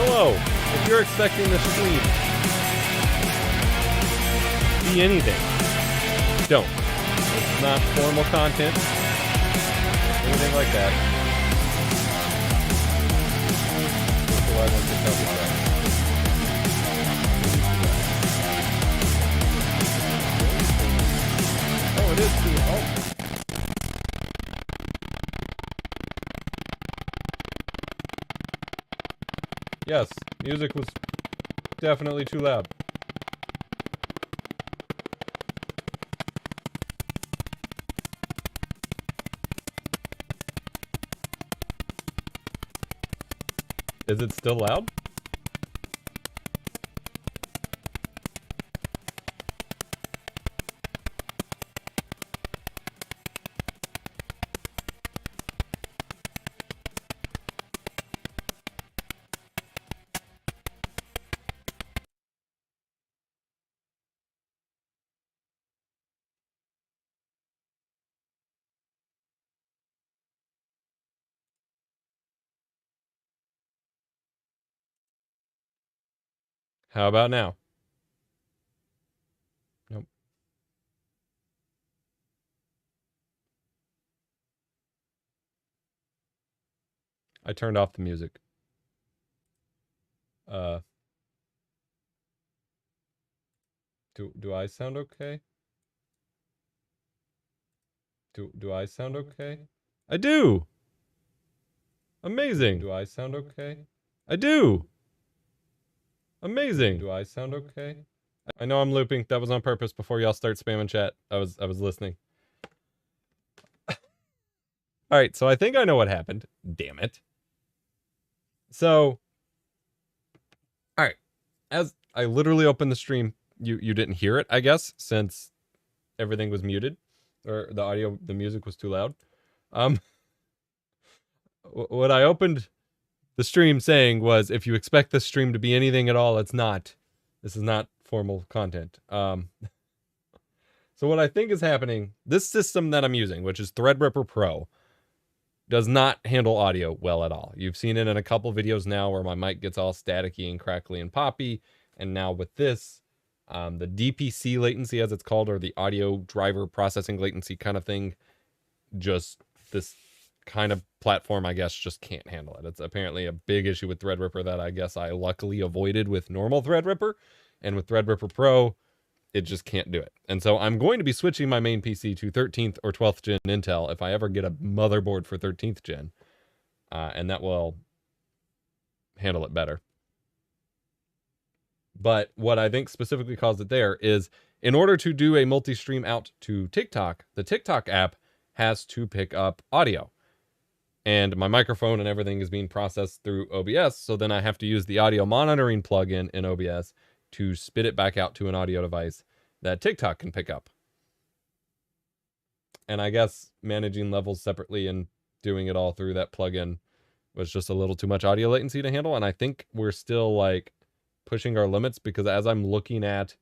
Hello. If you're expecting the stream to be anything, don't. It's not formal content. Anything like that. Oh, it is too. Oh. Yes, music was definitely too loud. Is it still loud? How about now? Nope. I turned off the music. Do I sound okay? Do I sound okay? I do. Amazing. Do I sound okay? I do. Amazing. Do I sound okay? I know I'm looping. That was on purpose before y'all start spamming chat. I was listening. All right, so I think I know what happened. Damn it. So, all right. As I literally opened the stream, you didn't hear it, I guess, since everything was muted or the music was too loud. What I opened the stream saying was, if you expect this stream to be anything at all, it's not. This is not formal content. So what I think is happening, this system that I'm using, which is Threadripper Pro, does not handle audio well at all. You've seen it in a couple videos now where my mic gets all staticky and crackly and poppy. And now with this, the DPC latency, as it's called, or the audio driver processing latency kind of thing, just this kind of platform, I guess, just can't handle it. It's apparently a big issue with Threadripper that I guess I luckily avoided with normal Threadripper. And with Threadripper Pro, it just can't do it. And so I'm going to be switching my main PC to 13th or 12th gen Intel if I ever get a motherboard for 13th gen. And that will handle it better. But what I think specifically caused it there is, in order to do a multi-stream out to TikTok, the TikTok app has to pick up audio. And my microphone and everything is being processed through OBS, so then I have to use the audio monitoring plugin in OBS to spit it back out to an audio device that TikTok can pick up. And I guess managing levels separately and doing it all through that plugin was just a little too much audio latency to handle. And I think we're still like pushing our limits, because as I'm looking at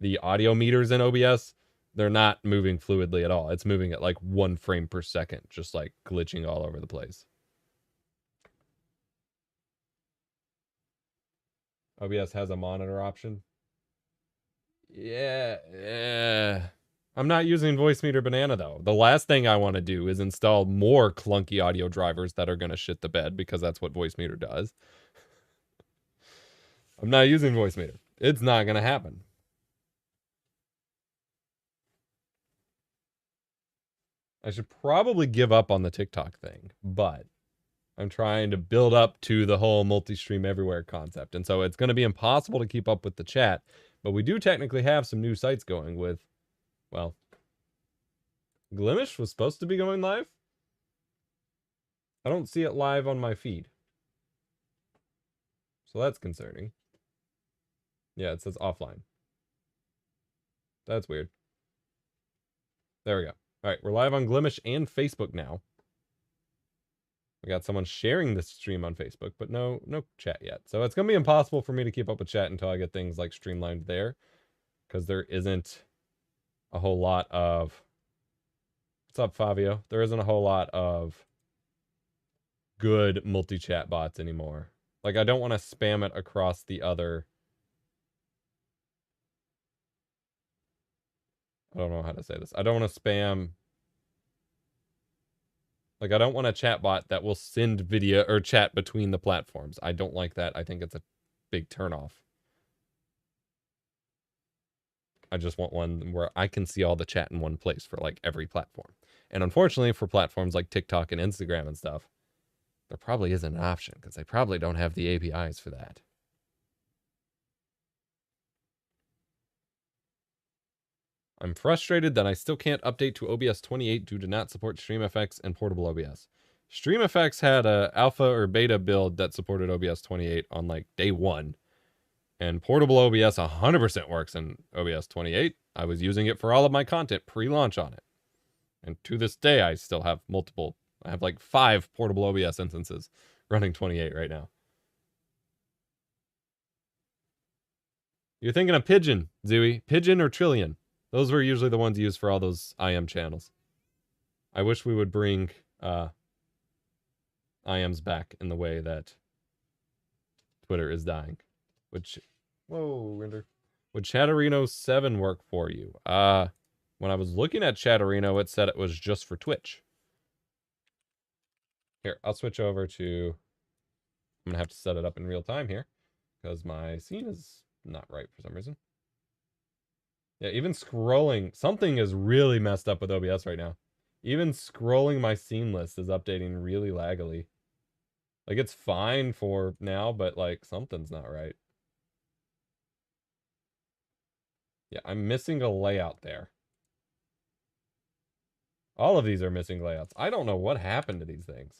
the audio meters in OBS, they're not moving fluidly at all. It's moving at like 1 frame per second, just like glitching all over the place. OBS has a monitor option. Yeah. I'm not using Voicemeeter Banana, though. The last thing I want to do is install more clunky audio drivers that are going to shit the bed, because that's what Voicemeeter does. I'm not using Voicemeeter. It's not going to happen. I should probably give up on the TikTok thing, but I'm trying to build up to the whole multi-stream everywhere concept. And so it's going to be impossible to keep up with the chat, but we do technically have some new sites going with, well, Glimish was supposed to be going live. I don't see it live on my feed, so that's concerning. Yeah, it says offline. That's weird. There we go. All right, we're live on Glimish and Facebook now. We got someone sharing this stream on Facebook, but no chat yet. So it's going to be impossible for me to keep up with chat until I get things like streamlined there, because there isn't a whole lot of... What's up, Fabio? There isn't a whole lot of good multi-chat bots anymore. Like, I don't want to spam it across the other... I don't know how to say this. I don't want to spam... Like, I don't want a chatbot that will send video or chat between the platforms. I don't like that. I think it's a big turnoff. I just want one where I can see all the chat in one place for, like, every platform. And unfortunately, for platforms like TikTok and Instagram and stuff, there probably isn't an option because they probably don't have the APIs for that. I'm frustrated that I still can't update to OBS 28 due to not support StreamFX and portable OBS. StreamFX had a alpha or beta build that supported OBS 28 on like day 1. And portable OBS 100% works in OBS 28. I was using it for all of my content pre-launch on it. And to this day, I still have multiple. I have like 5 portable OBS instances running 28 right now. You're thinking of Pigeon, Zooey. Pigeon or Trillion. Those were usually the ones used for all those IM channels. I wish we would bring IMs back in the way that Twitter is dying. Which, whoa, Rinder. Would Chatterino 7 work for you? When I was looking at Chatterino, it said it was just for Twitch. Here, I'll switch over to... I'm going to have to set it up in real time here, because my scene is not right for some reason. Yeah, even scrolling... Something is really messed up with OBS right now. Even scrolling my scene list is updating really laggily. Like, it's fine for now, but, like, something's not right. Yeah, I'm missing a layout there. All of these are missing layouts. I don't know what happened to these things.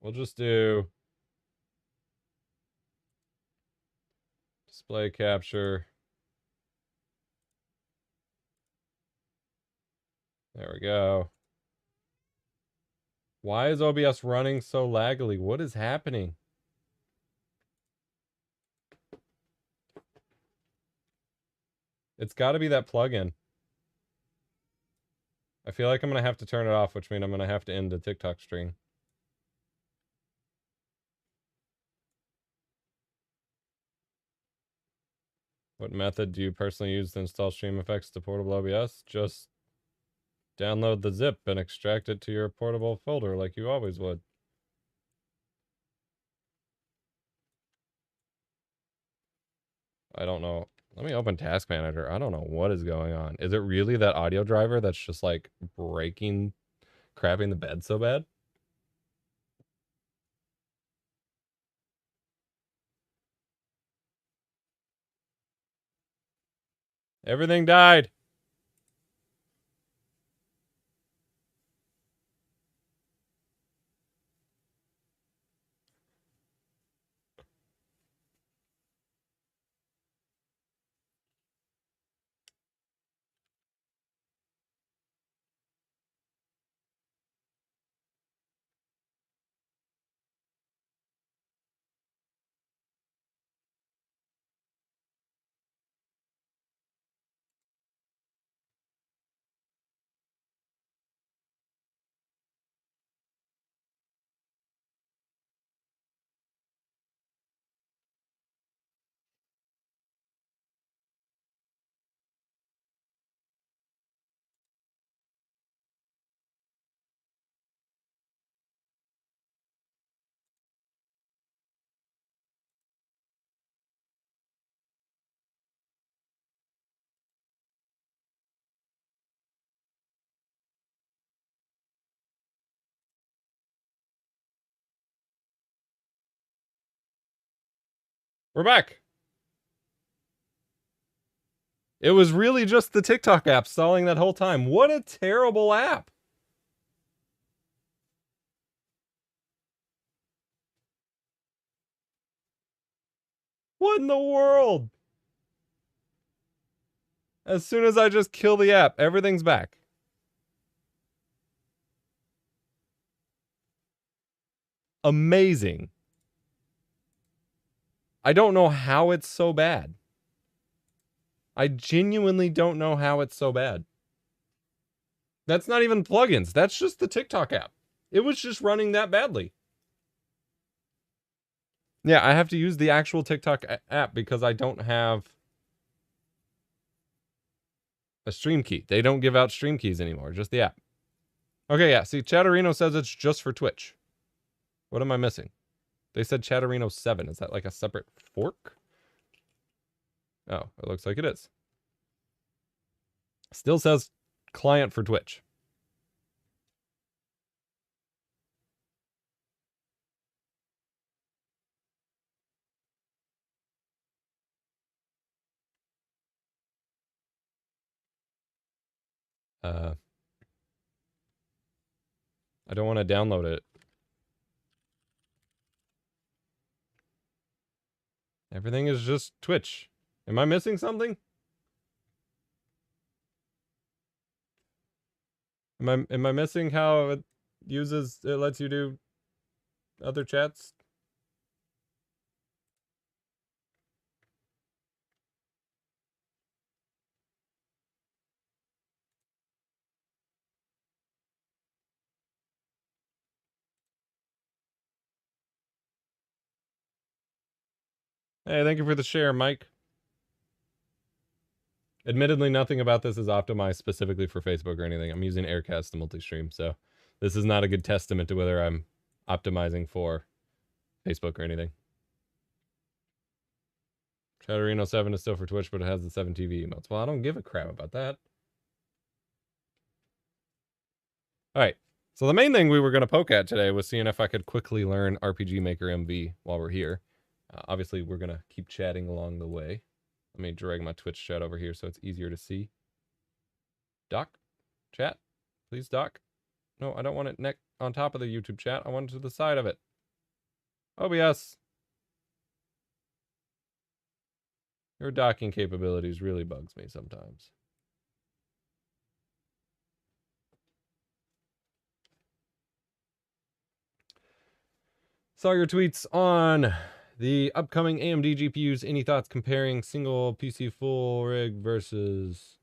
We'll just do display capture. There we go. Why is OBS running so laggily? What is happening? It's got to be that plugin. I feel like I'm going to have to turn it off, which means I'm going to have to end the TikTok stream. What method do you personally use to install StreamFX to portable OBS? Just download the zip and extract it to your portable folder like you always would. I don't know. Let me open Task Manager. I don't know what is going on. Is it really that audio driver that's just like crapping the bed so bad? Everything died. We're back. It was really just the TikTok app stalling that whole time. What a terrible app. What in the world? As soon as I just kill the app, everything's back. Amazing. I don't know how it's so bad. I genuinely don't know how it's so bad. That's not even plugins. That's just the TikTok app. It was just running that badly. Yeah, I have to use the actual TikTok app because I don't have a stream key. They don't give out stream keys anymore, just the app. Okay, yeah, see, Chatterino says it's just for Twitch. What am I missing? They said Chatterino 7. Is that like a separate fork? Oh, it looks like it is. Still says client for Twitch. I don't want to download it. Everything is just Twitch. Am I missing something? Am I missing how it lets you do other chats? Hey, thank you for the share, Mike. Admittedly, nothing about this is optimized specifically for Facebook or anything. I'm using Aircast to multi-stream, so this is not a good testament to whether I'm optimizing for Facebook or anything. Chatterino 7 is still for Twitch, but it has the 7 TV emotes. Well, I don't give a crap about that. All right. So the main thing we were going to poke at today was seeing if I could quickly learn RPG Maker MV while we're here. Obviously, we're going to keep chatting along the way. Let me drag my Twitch chat over here so it's easier to see. Doc? Chat? Please, Doc? No, I don't want it on top of the YouTube chat. I want it to the side of it. OBS. Your docking capabilities really bugs me sometimes. Saw your tweets on the upcoming AMD GPUs. Any thoughts comparing single PC full rig versus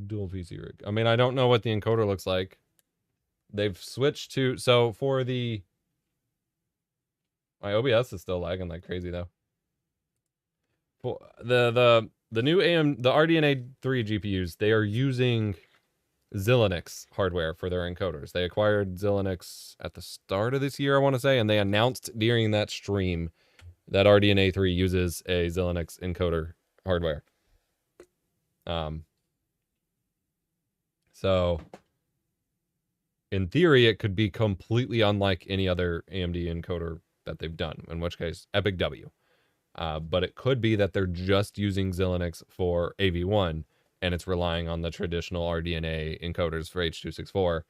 dual PC rig? I mean, I don't know what the encoder looks like. They've switched to... So for the... My OBS is still lagging like crazy, though. For the new the RDNA 3 GPUs, they are using Xilinx hardware for their encoders. They acquired Xilinx at the start of this year, I want to say, and they announced during that stream that RDNA 3 uses a Xilinx encoder hardware. So in theory, it could be completely unlike any other AMD encoder that they've done, in which case, Epic W. But it could be that they're just using Xilinx for AV1, and it's relying on the traditional RDNA encoders for H.264,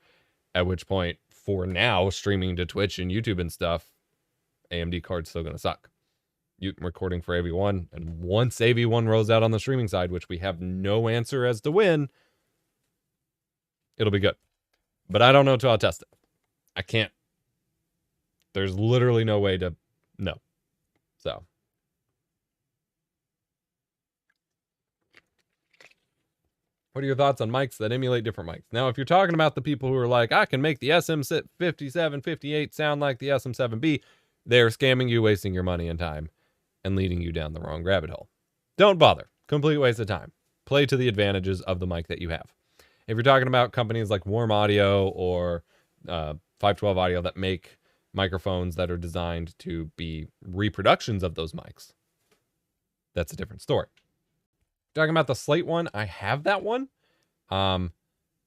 at which point, for now, streaming to Twitch and YouTube and stuff, AMD card's still going to suck. Recording for AV1, and once AV1 rolls out on the streaming side, which we have no answer as to when, it'll be good. But I don't know until I test it. I can't. There's literally no way to know. So. What are your thoughts on mics that emulate different mics? Now, if you're talking about the people who are like, I can make the SM5758 sound like the SM7B, they're scamming you, wasting your money and time, and leading you down the wrong rabbit hole. Don't bother. Complete waste of time. Play to the advantages of the mic that you have. If you're talking about companies like Warm Audio or 512 Audio that make microphones that are designed to be reproductions of those mics, that's a different story. Talking about the Slate one, I have that one. I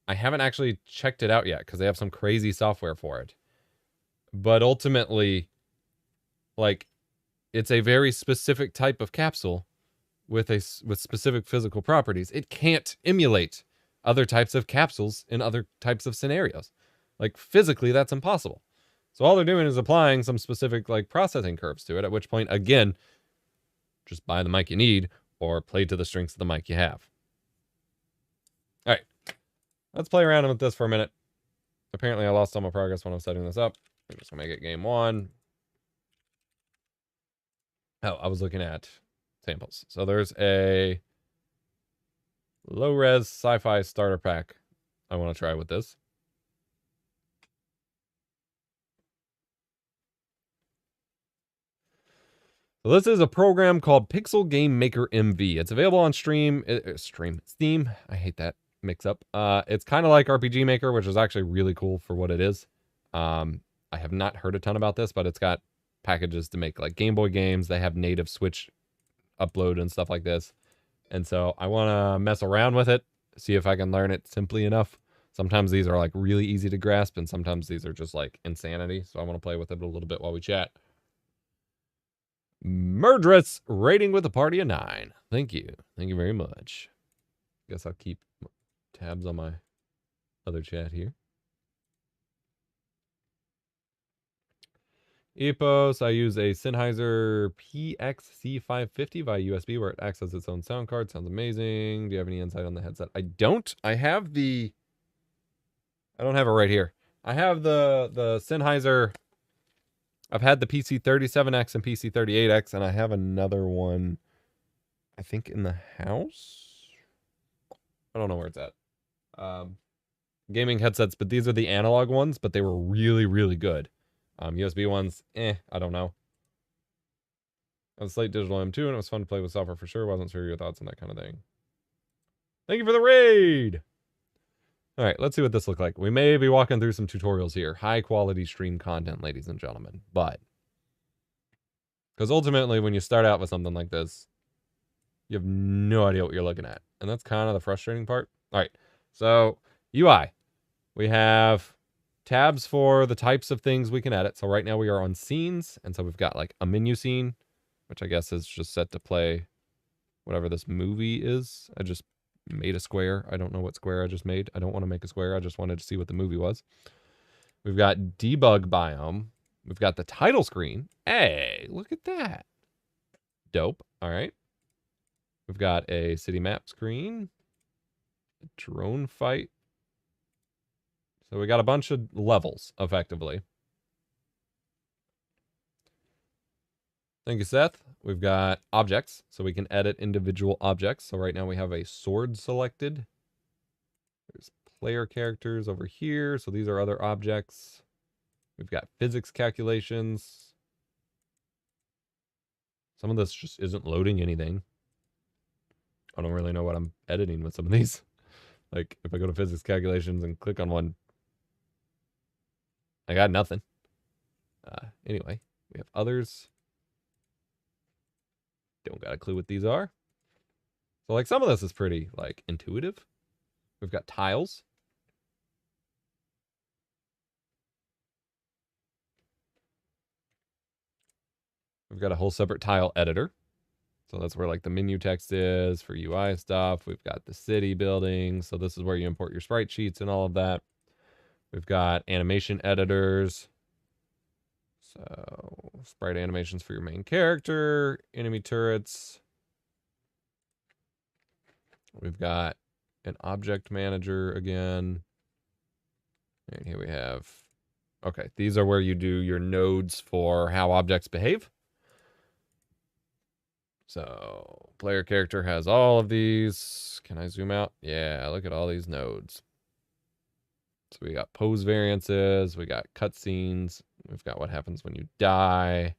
haven't actually checked it out yet because they have some crazy software for it. But ultimately, like, it's a very specific type of capsule with specific physical properties. It can't emulate other types of capsules in other types of scenarios. Like, physically, that's impossible. So all they're doing is applying some specific, like, processing curves to it, at which point, again, just buy the mic you need or play to the strengths of the mic you have. All right. Let's play around with this for a minute. Apparently, I lost all my progress when I'm setting this up. I'm just going to make it game one. Oh, I was looking at samples. So there's a Low res sci-fi starter pack. I want to try with this. So this is a program called Pixel Game Maker MV. It's available on Steam. I hate that mix up. It's kind of like RPG Maker, which is actually really cool for what it is. I have not heard a ton about this, but it's got packages to make like Game Boy games. They have native Switch upload and stuff like this. And so I want to mess around with it, see if I can learn it simply enough. Sometimes these are like really easy to grasp, and sometimes these are just like insanity. So I want to play with it a little bit while we chat. Murdress rating with a party of 9. Thank you. Thank you very much. Guess I'll keep tabs on my other chat here. EPOS, I use a Sennheiser PXC550 via USB where it acts as its own sound card. Sounds amazing. Do you have any insight on the headset? I don't. I don't have it right here. I have the Sennheiser. I've had the PC37X and PC38X, and I have another one, I think, in the house. I don't know where it's at. Gaming headsets, but these are the analog ones, but they were really, really good. USB ones, I don't know. I was Slate Digital M2, and it was fun to play with software for sure. Wasn't sure your thoughts on that kind of thing. Thank you for the raid! All right, let's see what this looks like. We may be walking through some tutorials here. High quality stream content, ladies and gentlemen. But, because ultimately, when you start out with something like this, you have no idea what you're looking at. And that's kind of the frustrating part. All right, so UI. We have tabs for the types of things we can edit. So right now we are on scenes. And so we've got like a menu scene, which I guess is just set to play whatever this movie is. I just made a square. I don't know what square I just made. I don't want to make a square. I just wanted to see what the movie was. We've got debug biome. We've got the title screen. Hey, look at that. Dope. All right. We've got a city map screen. A drone fight. So we got a bunch of levels, effectively. Thank you, Seth. We've got objects, so we can edit individual objects. So right now we have a sword selected. There's player characters over here. So these are other objects. We've got physics calculations. Some of this just isn't loading anything. I don't really know what I'm editing with some of these. Like, if I go to physics calculations and click on one, I got nothing. Anyway, we have others. Don't got a clue what these are. So, like, some of this is pretty, like, intuitive. We've got tiles. We've got a whole separate tile editor. So that's where, like, the menu text is for UI stuff. We've got the city building. So this is where you import your sprite sheets and all of that. We've got animation editors. So sprite animations for your main character, enemy turrets. We've got an object manager again. And here we have, okay, these are where you do your nodes for how objects behave. So player character has all of these. Can I zoom out? Yeah, look at all these nodes. So we got pose variances, we got cutscenes, we've got what happens when you die,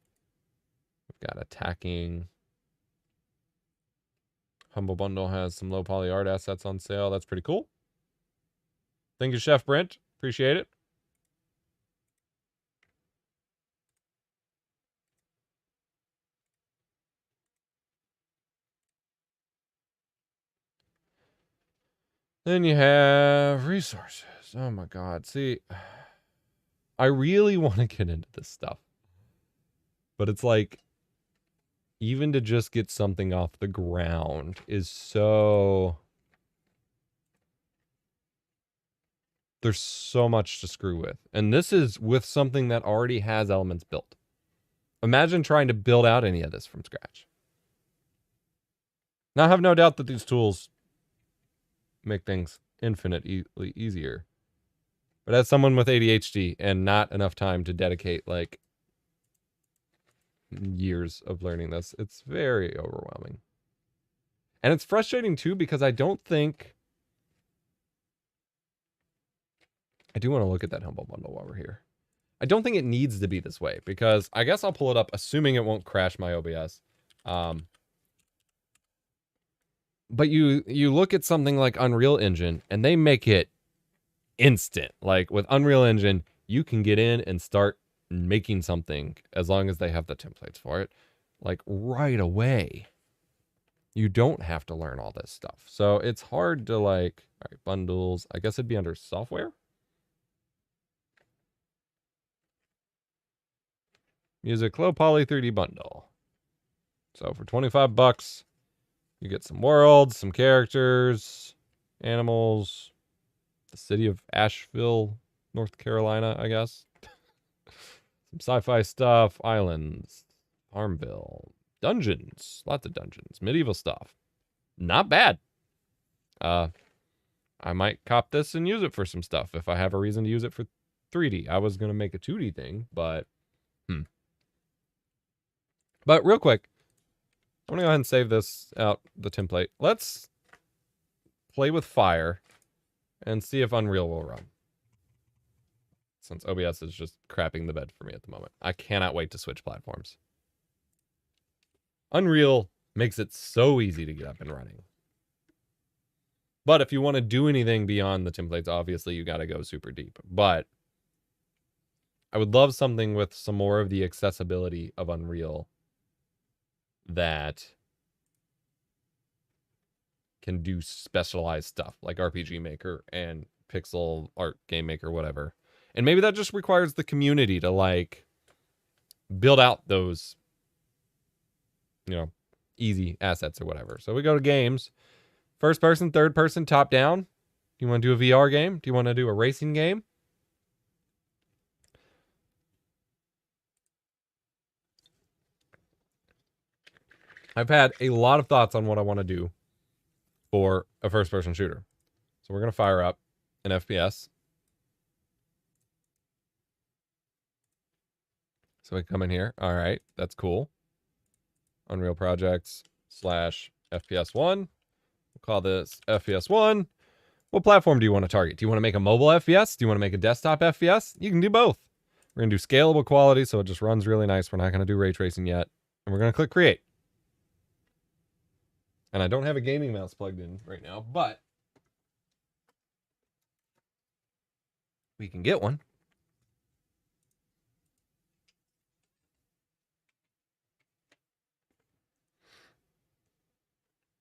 we've got attacking. Humble Bundle has some low poly art assets on sale. That's pretty cool. Thank you, Chef Brent. Appreciate it. Then you have resources. Oh my God. See, I really want to get into this stuff. But it's like, even to just get something off the ground is so... There's so much to screw with. And this is with something that already has elements built. Imagine trying to build out any of this from scratch. Now, I have no doubt that these tools make things infinitely easier. But as someone with ADHD and not enough time to dedicate, like, years of learning this, it's very overwhelming. And it's frustrating too because I don't think... I do want to look at that Humble Bundle while we're here. I don't think it needs to be this way because I guess I'll pull it up assuming it won't crash my OBS. But you look at something like Unreal Engine and they make it instant. Like with Unreal Engine, you can get in and start making something as long as they have the templates for it, like right away. You don't have to learn all this stuff. So it's hard to like, all right, bundles. I guess it'd be under software. Music low poly 3D bundle. So for 25 bucks, you get some worlds, some characters, animals, the city of Asheville, North Carolina, I guess. Some sci-fi stuff, islands, Farmville, dungeons, lots of dungeons, medieval stuff. Not bad. I might cop this and use it for some stuff if I have a reason to use it for 3D. I was going to make a 2D thing, but But real quick, I'm going to go ahead and save this out, the template. Let's play with fire and see if Unreal will run. Since OBS is just crapping the bed for me at the moment. I cannot wait to switch platforms. Unreal makes it so easy to get up and running. But if you want to do anything beyond the templates, obviously you got to go super deep. But I would love something with some more of the accessibility of Unreal that can do specialized stuff like RPG Maker and Pixel Art Game Maker, whatever. And maybe that just requires the community to like build out those, you know, easy assets or whatever. So we go to games. First person, third person, top down. Do you want to do a VR game? Do you want to do a racing game? I've had a lot of thoughts on what I want to do for a first person shooter. So we're going to fire up an FPS. So we come in here. All right, that's cool. Unreal Projects / FPS 1. We'll call this FPS 1. What platform do you want to target? Do you want to make a mobile FPS? Do you want to make a desktop FPS? You can do both. We're going to do scalable quality, so it just runs really nice. We're not going to do ray tracing yet. And we're going to click Create. And I don't have a gaming mouse plugged in right now, but we can get one.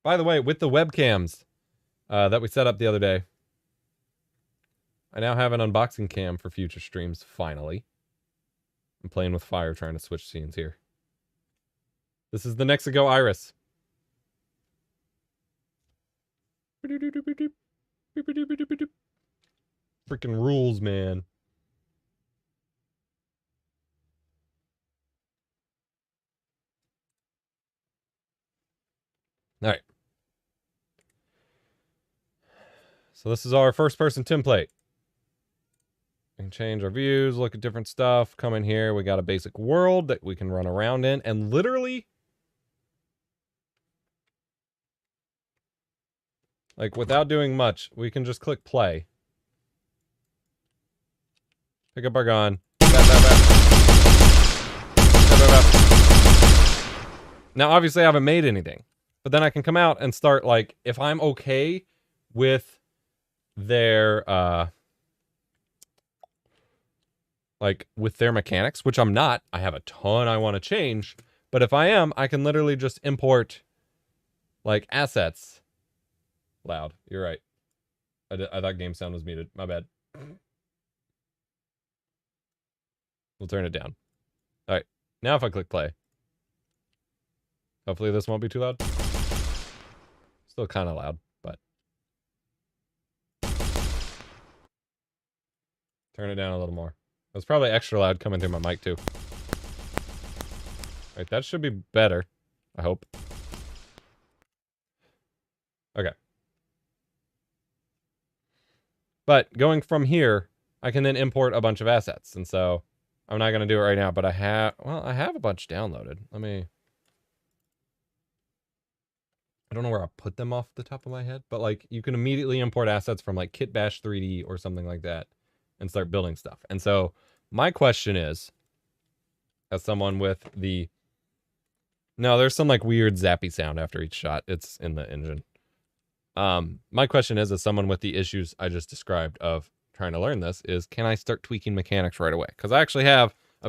By the way, with the webcams that we set up the other day, I now have an unboxing cam for future streams, finally. I'm playing with fire, trying to switch scenes here. This is the Nexigo Iris. Freaking rules, man. All right. So this is our first person template. We can change our views, look at different stuff, come in here. We got a basic world that we can run around in, and literally, like without doing much, we can just click play. Pick up our gun. Now, obviously, I haven't made anything, but then I can come out and start, like, if I'm okay with their, with their mechanics, which I'm not. I have a ton I want to change, but if I am, I can literally just import, like, assets. Loud. You're right. I thought game sound was muted. My bad. We'll turn it down. All right. Now if I click play. Hopefully this won't be too loud. Still kind of loud, but. Turn it down a little more. It was probably extra loud coming through my mic too. All right, that should be better. I hope. Okay. But going from here, I can then import a bunch of assets. And so I'm not going to do it right now, but I have a bunch downloaded. Let me. I don't know where I'll put them off the top of my head, but like you can immediately import assets from like Kitbash 3D or something like that and start building stuff. And so my question is, as someone with the... No, there's some like weird zappy sound after each shot. It's in the engine. My question is, as someone with the issues I just described of trying to learn this, is can I start tweaking mechanics right away? Because I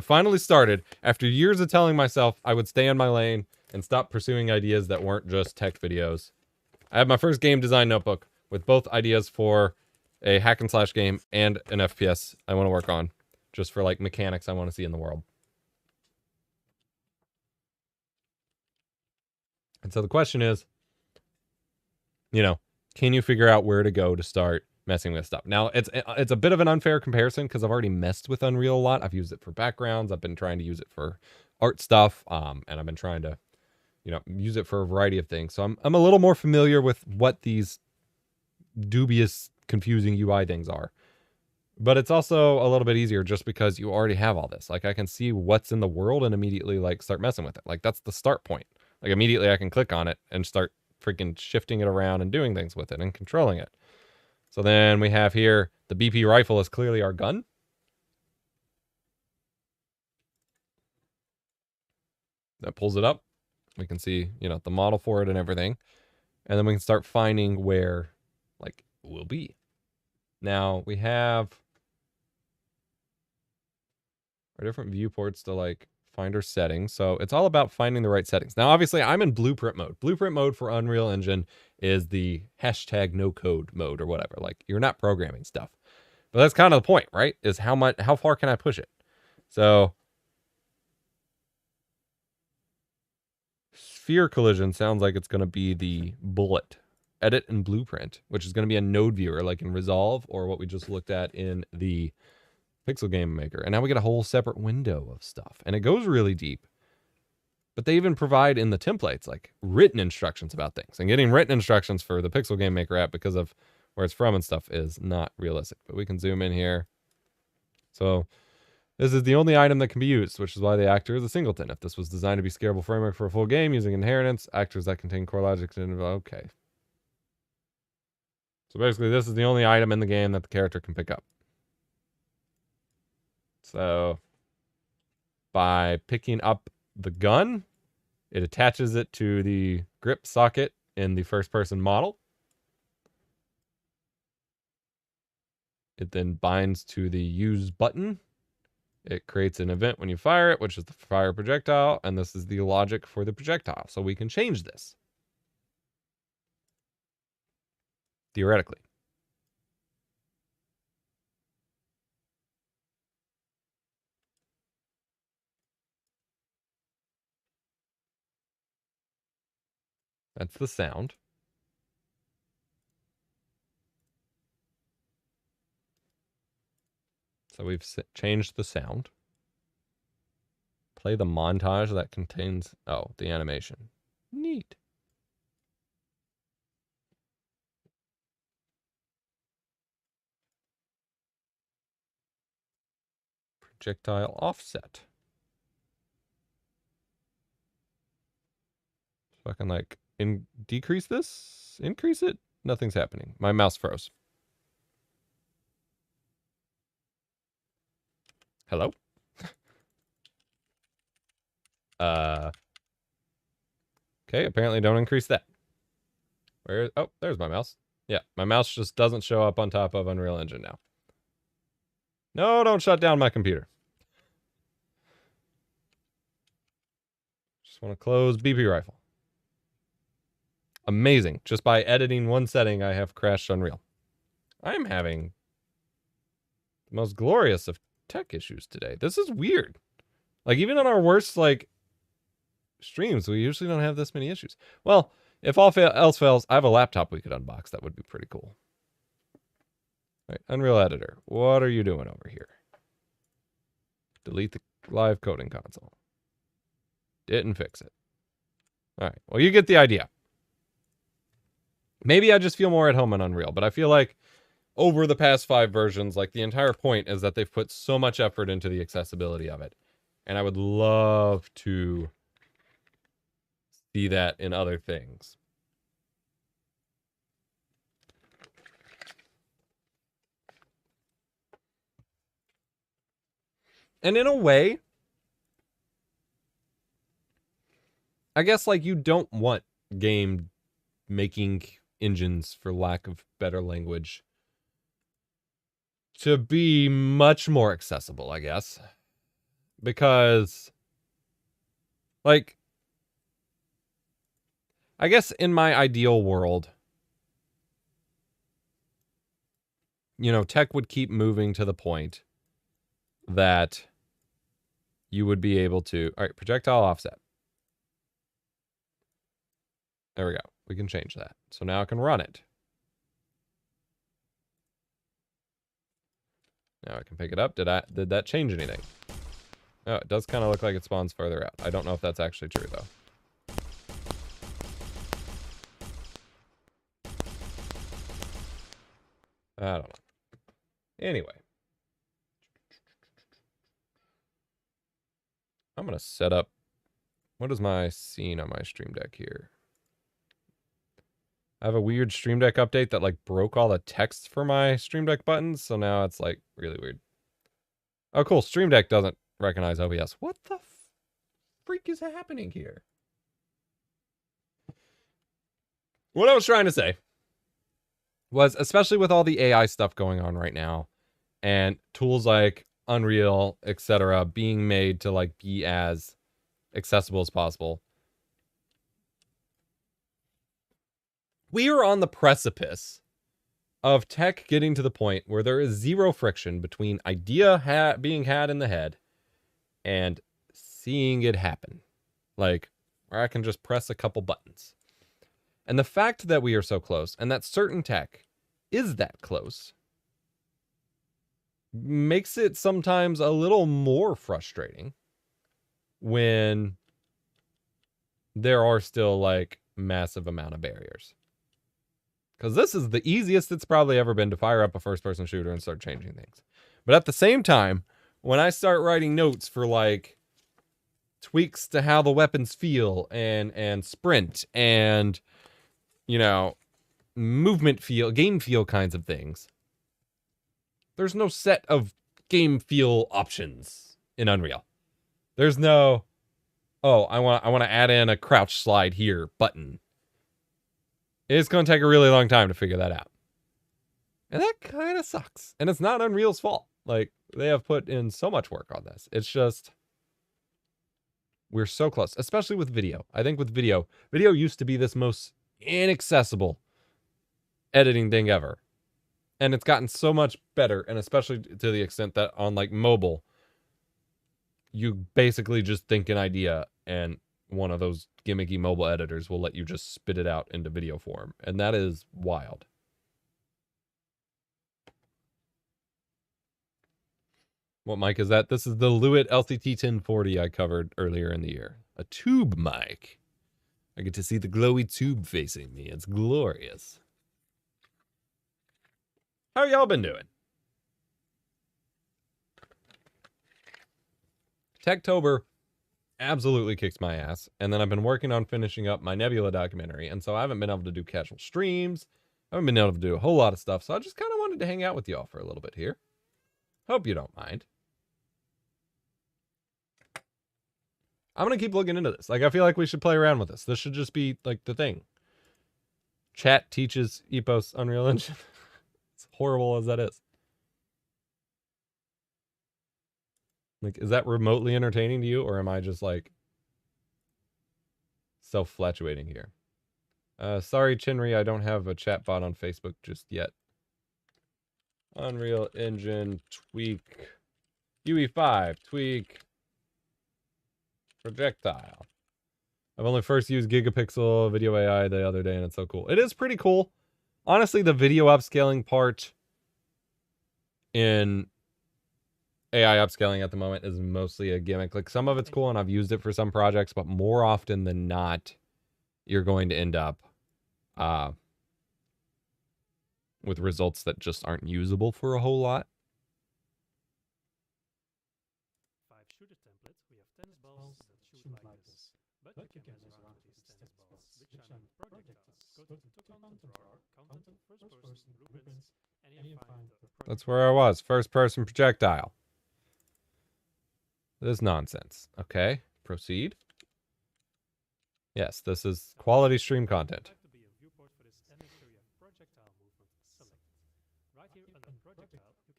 finally started after years of telling myself I would stay in my lane and stop pursuing ideas that weren't just tech videos. I have my first game design notebook with both ideas for a hack and slash game and an FPS I want to work on, just for like mechanics I want to see in the world. And so the question is, you know, can you figure out where to go to start messing with stuff? Now, it's a bit of an unfair comparison because I've already messed with Unreal a lot. I've used it for backgrounds. I've been trying to use it for art stuff, and I've been trying to, use it for a variety of things. So I'm a little more familiar with what these dubious, confusing UI things are. But it's also a little bit easier just because you already have all this. Like, I can see what's in the world and immediately, like, start messing with it. Like, that's the start point. Like, immediately I can click on it and start freaking shifting it around and doing things with it and controlling it. So then we have here, the BP rifle is clearly our gun. That pulls it up. We can see, the model for it and everything. And then we can start finding where, like, it will be. Now, we have our different viewports to, like, find our settings. So it's all about finding the right settings. Now, obviously, I'm in blueprint mode. Blueprint mode for Unreal Engine is the hashtag no code mode or whatever. Like, you're not programming stuff. But that's kind of the point, right? Is how far can I push it? So sphere collision sounds like it's going to be the bullet. Edit and blueprint, which is going to be a node viewer like in Resolve or what we just looked at in the Pixel Game Maker. And now we get a whole separate window of stuff. And it goes really deep. But they even provide in the templates like written instructions about things. And getting written instructions for the Pixel Game Maker app because of where it's from and stuff is not realistic. But we can zoom in here. So this is the only item that can be used, which is why the actor is a singleton. If this was designed to be scalable framework for a full game using inheritance, actors that contain core logic. Okay. So basically, this is the only item in the game that the character can pick up. So by picking up the gun, it attaches it to the grip socket in the first-person model. It then binds to the use button. It creates an event when you fire it, which is the fire projectile, and this is the logic for the projectile. So we can change this. Theoretically. That's the sound. So we've changed the sound. Play the montage that contains, the animation. Neat. Projectile offset. So I can like decrease this, increase it. Nothing's happening. My mouse froze. Hello? Okay, apparently don't increase that. Oh, there's my mouse. Yeah, my mouse just doesn't show up on top of Unreal Engine now. No, don't shut down my computer. Just want to close BP rifle. Amazing. Just by editing one setting, I have crashed Unreal. I'm having the most glorious of tech issues today. This is weird. Like, even on our worst, like, streams, we usually don't have this many issues. Well, if all else fails, I have a laptop we could unbox. That would be pretty cool. All right, Unreal Editor. What are you doing over here? Delete the live coding console. Didn't fix it. All right, well, you get the idea. Maybe I just feel more at home in Unreal, but I feel like over the past 5 versions, like the entire point is that they've put so much effort into the accessibility of it. And I would love to see that in other things. And in a way, I guess like you don't want game making engines, for lack of better language, to be much more accessible, I guess. Because, like, I guess in my ideal world, you know, tech would keep moving to the point that you would be able to, all right, projectile offset. There we go. We can change that. So now I can run it. Now I can pick it up. Did that change anything? Oh, it does kind of look like it spawns further out. I don't know if that's actually true, though. I don't know. Anyway. I'm going to set up... What is my scene on my Stream Deck here? I have a weird Stream Deck update that, like, broke all the text for my Stream Deck buttons, so now it's, like, really weird. Oh, cool. Stream Deck doesn't recognize OBS. What the freak is happening here? What I was trying to say was, especially with all the AI stuff going on right now, and tools like Unreal, etc., being made to, like, be as accessible as possible, we are on the precipice of tech getting to the point where there is zero friction between idea being had in the head and seeing it happen. Like, where I can just press a couple buttons. And the fact that we are so close, and that certain tech is that close, makes it sometimes a little more frustrating when there are still, like, massive amount of barriers. Because this is the easiest it's probably ever been to fire up a first-person shooter and start changing things. But at the same time, when I start writing notes for, like, tweaks to how the weapons feel, and sprint, and, you know, movement feel, game feel kinds of things, there's no set of game feel options in Unreal. There's no, oh, I want to add in a crouch slide here button. It's going to take a really long time to figure that out. And that kind of sucks. And it's not Unreal's fault. Like, they have put in so much work on this. It's just, we're so close, especially with video. I think with video used to be this most inaccessible editing thing ever. And it's gotten so much better, and especially to the extent that on, like, mobile, you basically just think an idea, and one of those gimmicky mobile editors will let you just spit it out into video form. And that is wild. What mic is that? This is the Lewitt LCT 1040 I covered earlier in the year. A tube mic. I get to see the glowy tube facing me. It's glorious. How y'all been doing? Techtober absolutely kicks my ass. And then I've been working on finishing up my Nebula documentary. And so I haven't been able to do casual streams. I haven't been able to do a whole lot of stuff. So I just kind of wanted to hang out with y'all for a little bit here. Hope you don't mind. I'm going to keep looking into this. Like, I feel like we should play around with this. This should just be, like, the thing. Chat teaches Epos Unreal Engine. As horrible as that is. Like, is that remotely entertaining to you? Or am I just, like, self-flatuating here? Sorry, Chinri, I don't have a chat bot on Facebook just yet. Unreal Engine tweak. UE5 tweak. Projectile. I've only first used Gigapixel Video AI the other day, and it's so cool. It is pretty cool. Honestly, the video upscaling part in AI upscaling at the moment is mostly a gimmick. Like, some of it's cool, and I've used it for some projects, but more often than not, you're going to end up with results that just aren't usable for a whole lot. That's where I was. First person projectile. This is nonsense. Okay, proceed. Yes, this is quality stream content.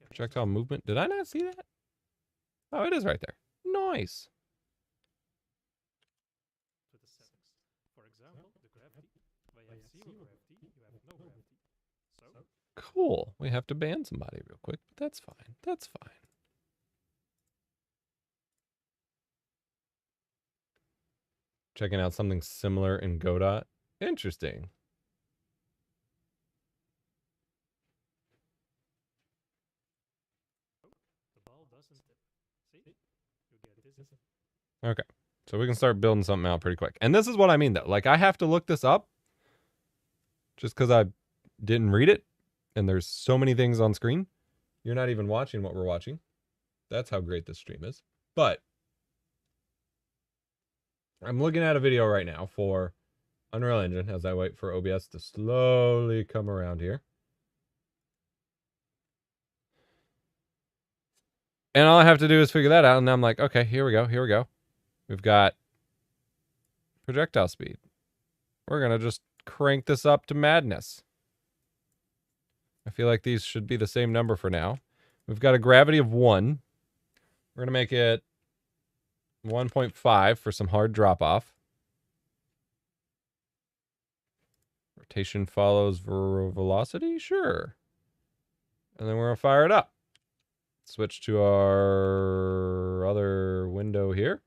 Projectile movement. Did I not see that? Oh, it is right there. Nice. Cool. We have to ban somebody real quick, but that's fine. That's fine. Checking out something similar in Godot. Interesting. Okay. So we can start building something out pretty quick. And this is what I mean, though. Like, I have to look this up just because I didn't read it. And there's so many things on screen. You're not even watching what we're watching. That's how great this stream is. But I'm looking at a video right now for Unreal Engine as I wait for OBS to slowly come around here. And all I have to do is figure that out. And I'm like, okay, here we go. Here we go. We've got projectile speed. We're going to just crank this up to madness. I feel like these should be the same number for now. We've got a gravity of 1. We're going to make it 1.5 for some hard drop-off. Rotation follows velocity? Sure. And then we're going to fire it up. Switch to our other window here.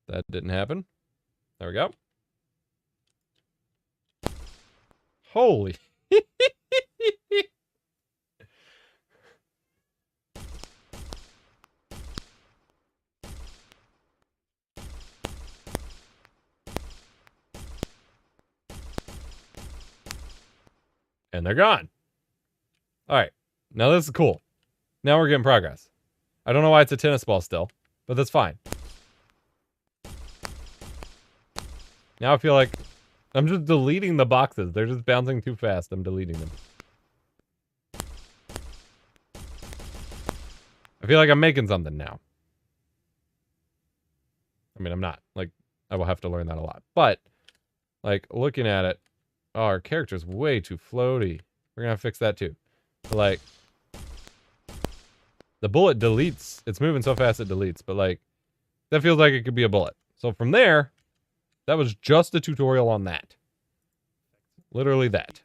That didn't happen. There we go. Holy. And they're gone. All right. Now this is cool. Now we're getting progress. I don't know why it's a tennis ball still, but that's fine. Now I feel like I'm just deleting the boxes. They're just bouncing too fast. I'm deleting them. I feel like I'm making something now. I mean, I'm not. Like, I will have to learn that a lot. But, like, looking at it, oh, our character's way too floaty. We're gonna fix that too. But, like, the bullet deletes. It's moving so fast it deletes. But, like, that feels like it could be a bullet. So from there, that was just a tutorial on that. Literally that.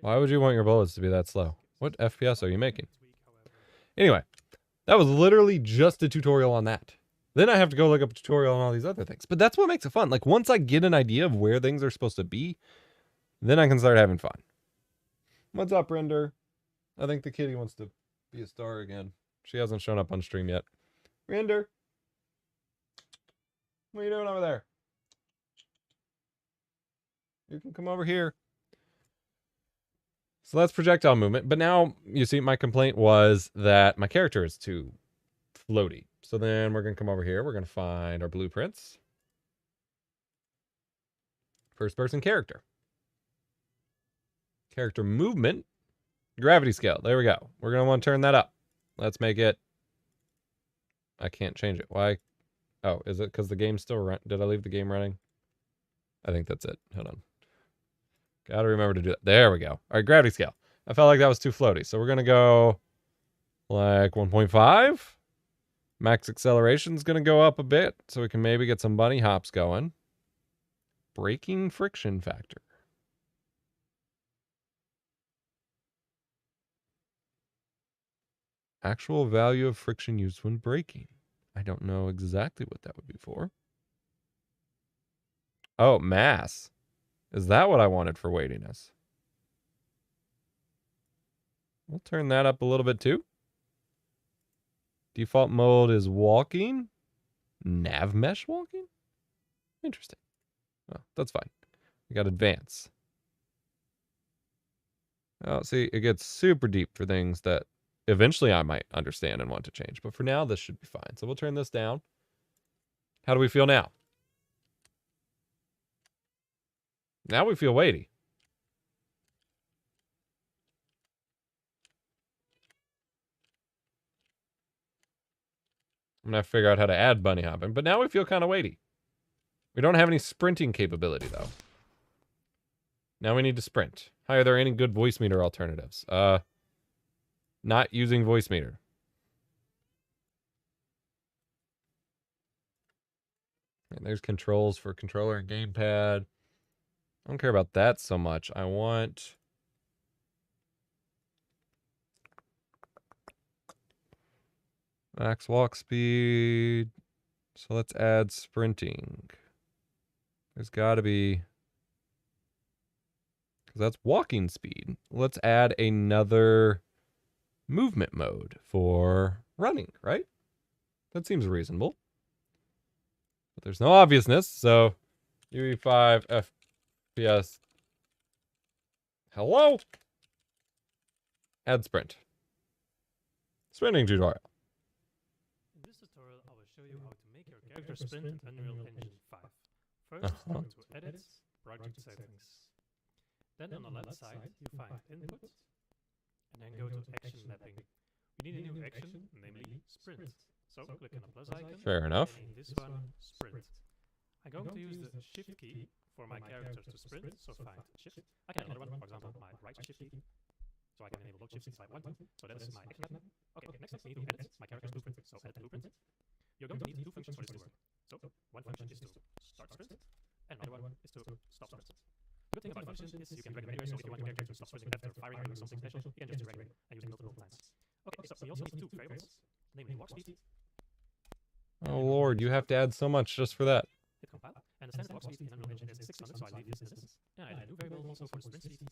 Why would you want your bullets to be that slow? What FPS are you making? Anyway, that was literally just a tutorial on that. Then I have to go look up a tutorial on all these other things. But that's what makes it fun. Like, once I get an idea of where things are supposed to be, then I can start having fun. What's up, Render? I think the kitty wants to be a star again. She hasn't shown up on stream yet. Render? What are you doing over there? You can come over here. So that's projectile movement. But now, you see, my complaint was that my character is too floaty. So then we're going to come over here. We're going to find our blueprints. First person character. Character movement. Gravity scale. There we go. We're going to want to turn that up. Let's make it. I can't change it. Why? Oh, is it because the game's still running? Did I leave the game running? I think that's it. Hold on. Gotta remember to do that. There we go. All right, gravity scale. I felt like that was too floaty. So we're going to go like 1.5. Max acceleration's going to go up a bit so we can maybe get some bunny hops going. Braking friction factor. Actual value of friction used when braking. I don't know exactly what that would be for. Oh, mass. Is that what I wanted for weightiness? We'll turn that up a little bit too. Default mode is walking. Nav mesh walking? Interesting. Oh, that's fine. We got advance. Oh, see, it gets super deep for things that eventually I might understand and want to change. But for now, this should be fine. So we'll turn this down. How do we feel now? Now we feel weighty. I'm gonna have to figure out how to add bunny hopping, but now we feel kind of weighty. We don't have any sprinting capability though. Now we need to sprint. Hi, are there any good voice meter alternatives? Not using voice meter. And there's controls for controller and gamepad. I don't care about that so much. I want max walk speed. So let's add sprinting. There's got to be, because that's walking speed. Let's add another movement mode for running, right? That seems reasonable. But there's no obviousness, so UE5 FPS. Hello? Add sprint. Sprinting tutorial. In this tutorial, I will show you how to make your character sprint in Unreal Engine 5. First, go to Edit, Project Settings. Then on the left side, you find Input, and then go to Action Mapping. We need a new action, namely Sprint. So click on the plus icon. Fair enough. And this one, Sprint. I'm going to use the Shift key for my characters to sprint, so find Shift. I can add another one, for example, my right Shift key. So I can enable both shifts if I want to. So that is my action map. Okay, next we need to edit my character's blueprint. So edit blueprint. You're going to need two functions for this to work. So one function is to start sprint, and another one is to stop sprint. The good thing about functions is you can drag them anywhere, so if you want your character to stop sprinting after firing or doing something special, you can just drag it and use it multiple times. Okay, so we also need two variables, namely walk speed. Oh lord, you have to add so much just for that. Hit compile, and the standard walk speed in Unreal Engine is 600, so I leave this as is. And I add a new variable also for the sprint speed.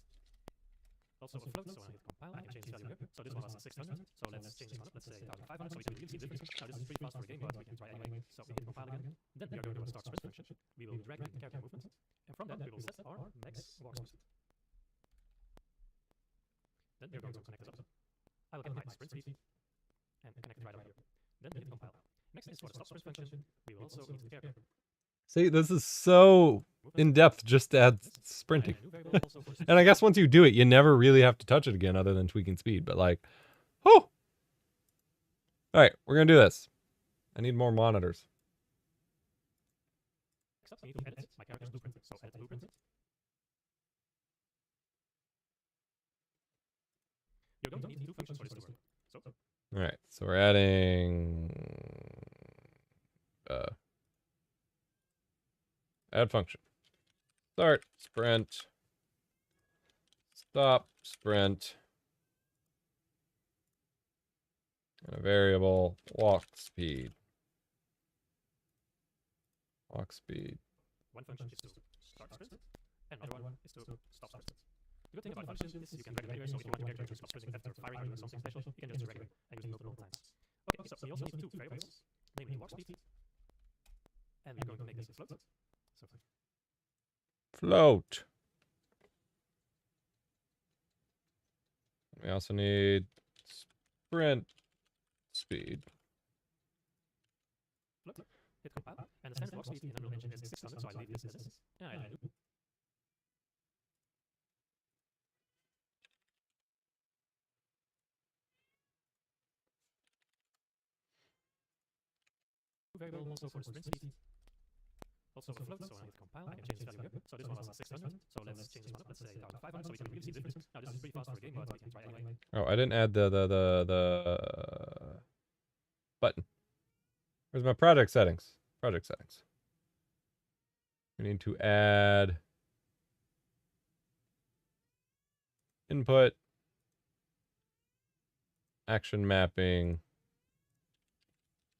Also a float, so when I hit compile, I can change the value here. So this one was 600, so let's change this one up, let's say 1500, so we can really see the difference. Now this is pretty fast for a game, but we can try anyway. So we hit compile again. Then we are going to start sprint function. We will drag the character movement, and from that we will set our max walk speed. Then we are going to connect this up. I will get my sprint speed, and connect it right over here. Then we hit compile. Next is for the stop sprint function. We will also need the character. See, this is so in-depth just to add sprinting. And I guess once you do it, you never really have to touch it again other than tweaking speed. But like, oh! Alright, we're going to do this. I need more monitors. Next up, we need to edit my character's blueprint. So edit blueprint. You're going to need two functions for this to work. So Alright, so we're adding... add function. Start, sprint. Stop, sprint. And a variable, walk speed. Walk speed. one function is to start sprint, and another one is to stop sprint. The good thing about functions is you can drag them anywhere, so if you want your character to stop sprinting after firing or doing something special, you can just drag it and use it multiple times. Okay, so we also need two variables, namely walk speed, and we're going to make this a float. So Float. We also need sprint speed. float, hit compile, and the standard walk speed in Unreal Engine is 600, so I leave this as is, and I add a new variable also for the sprint speed. Also a float, so when I hit compile, I can change the value here. So this one was 600, so let's change this one up, let's say 1500, so we can really see the difference. Now this is pretty fast for a game, but we can try anyway. Oh, I didn't add the button. Where's my project settings? Project settings. We need to add input, action mapping,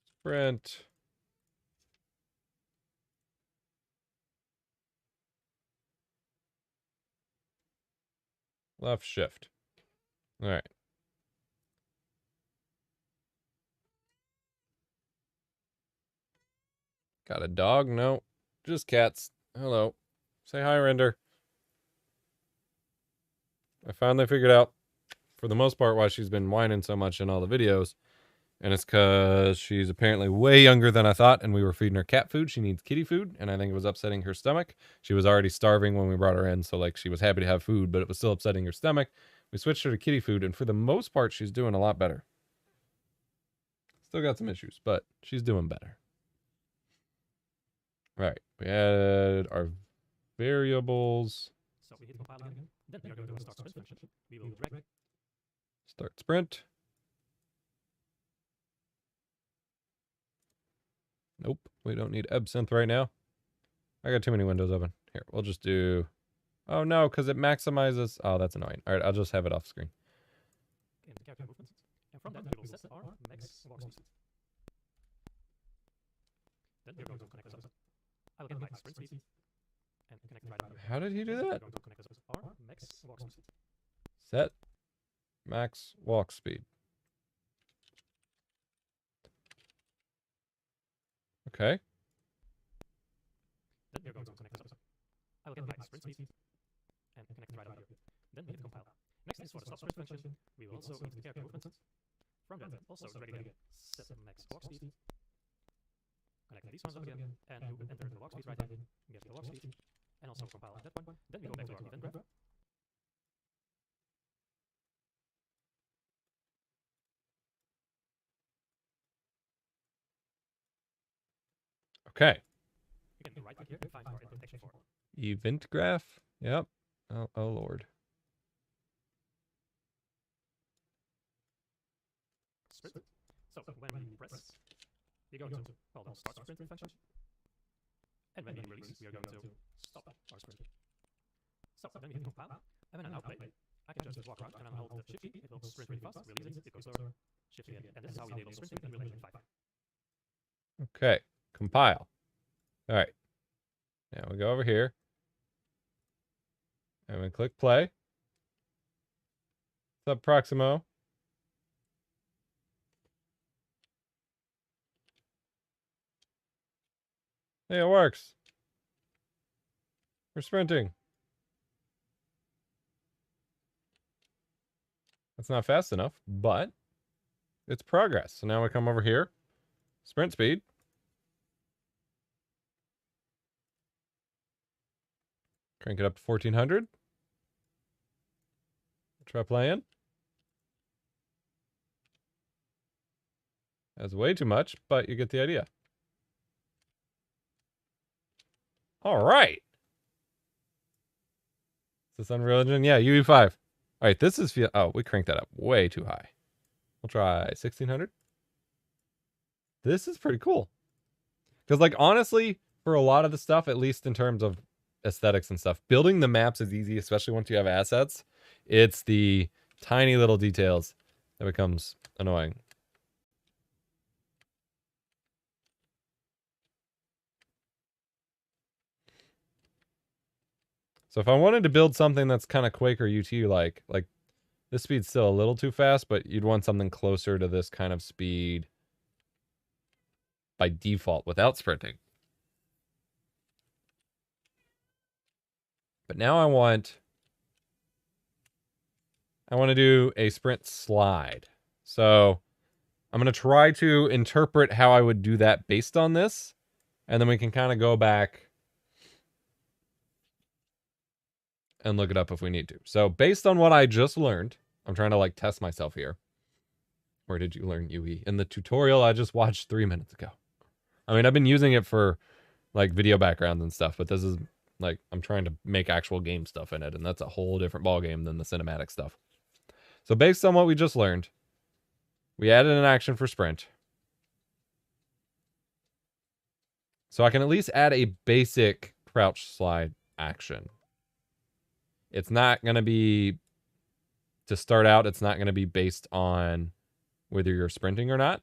sprint. Left shift. All right. Got a dog? No, just cats. Hello. Say hi, Render. I finally figured out, for the most part, why she's been whining so much in all the videos. And it's because she's apparently way younger than I thought, and we were feeding her cat food. She needs kitty food, and I think it was upsetting her stomach. She was already starving when we brought her in, so like she was happy to have food, but it was still upsetting her stomach. We switched her to kitty food, and for the most part, she's doing a lot better. Still got some issues, but she's doing better. All right, we added our variables. So we hit compile again. Then we are going to start sprint function. We will drag. Start sprint. Nope, we don't need absinthe right now. I got too many windows open. Here, we'll just do... Oh no, because it maximizes... Oh, that's annoying. All right, I'll just have it off screen. In the character movement. And from that, we will set our max walk speed. Then we're going to connect us. I'll get my sprint speed and connect right here. How did he do We're that? going to connect us our max walk speed. Set max walk speed. Okay. Then we're going to connect us. I'll get my sprint speed and connect right here. Then we hit compile. Next is for the stop sprint function. We will also into the character movement. From that, also drag again. Set max walk speed. Connect these ones up again, and you will enter the walk speed right here. Get the walk speed, and also compile that one. Then we go back to our event graph. Okay. You can right click here and find our input action for. Event graph. Yep. Oh Lord. Sprint. So when we press, we're going to call the start sprint function. And when we release, we are going to stop our sprint. So then we hit compile. And when I now play, I can just walk around and I'll hold the shift key. It will sprint really fast, releasing, it goes slower, shift again. And this is how we enable sprinting in Unreal Engine 5. Okay. Compile. All right. Now we go over here. And we click play. What's up, Proximo? Hey, it works. We're sprinting. That's not fast enough, but it's progress. So now we come over here. Sprint speed. Crank it up to 1400. Try playing. That's way too much, but you get the idea. All right. Is this Unreal Engine? Yeah, UE5. All right, this is... Oh, we cranked that up way too high. We'll try 1600. This is pretty cool. Because, like, honestly, for a lot of the stuff, at least in terms of aesthetics and stuff, building the maps is easy, especially once you have assets. It's the tiny little details that becomes annoying. So if I wanted to build something that's kind of Quaker UT like this speed's still a little too fast, but you'd want something closer to this kind of speed by default without sprinting. But now I want to do a sprint slide. So I'm going to try to interpret how I would do that based on this. And then we can kind of go back and look it up if we need to. So based on what I just learned, I'm trying to like test myself here. Where did you learn UE? In the tutorial I just watched 3 minutes ago. I mean, I've been using it for like video backgrounds and stuff, but this is like, I'm trying to make actual game stuff in it. And that's a whole different ballgame than the cinematic stuff. So based on what we just learned, we added an action for sprint. So I can at least add a basic crouch slide action. It's not going to be, to start out, it's not going to be based on whether you're sprinting or not.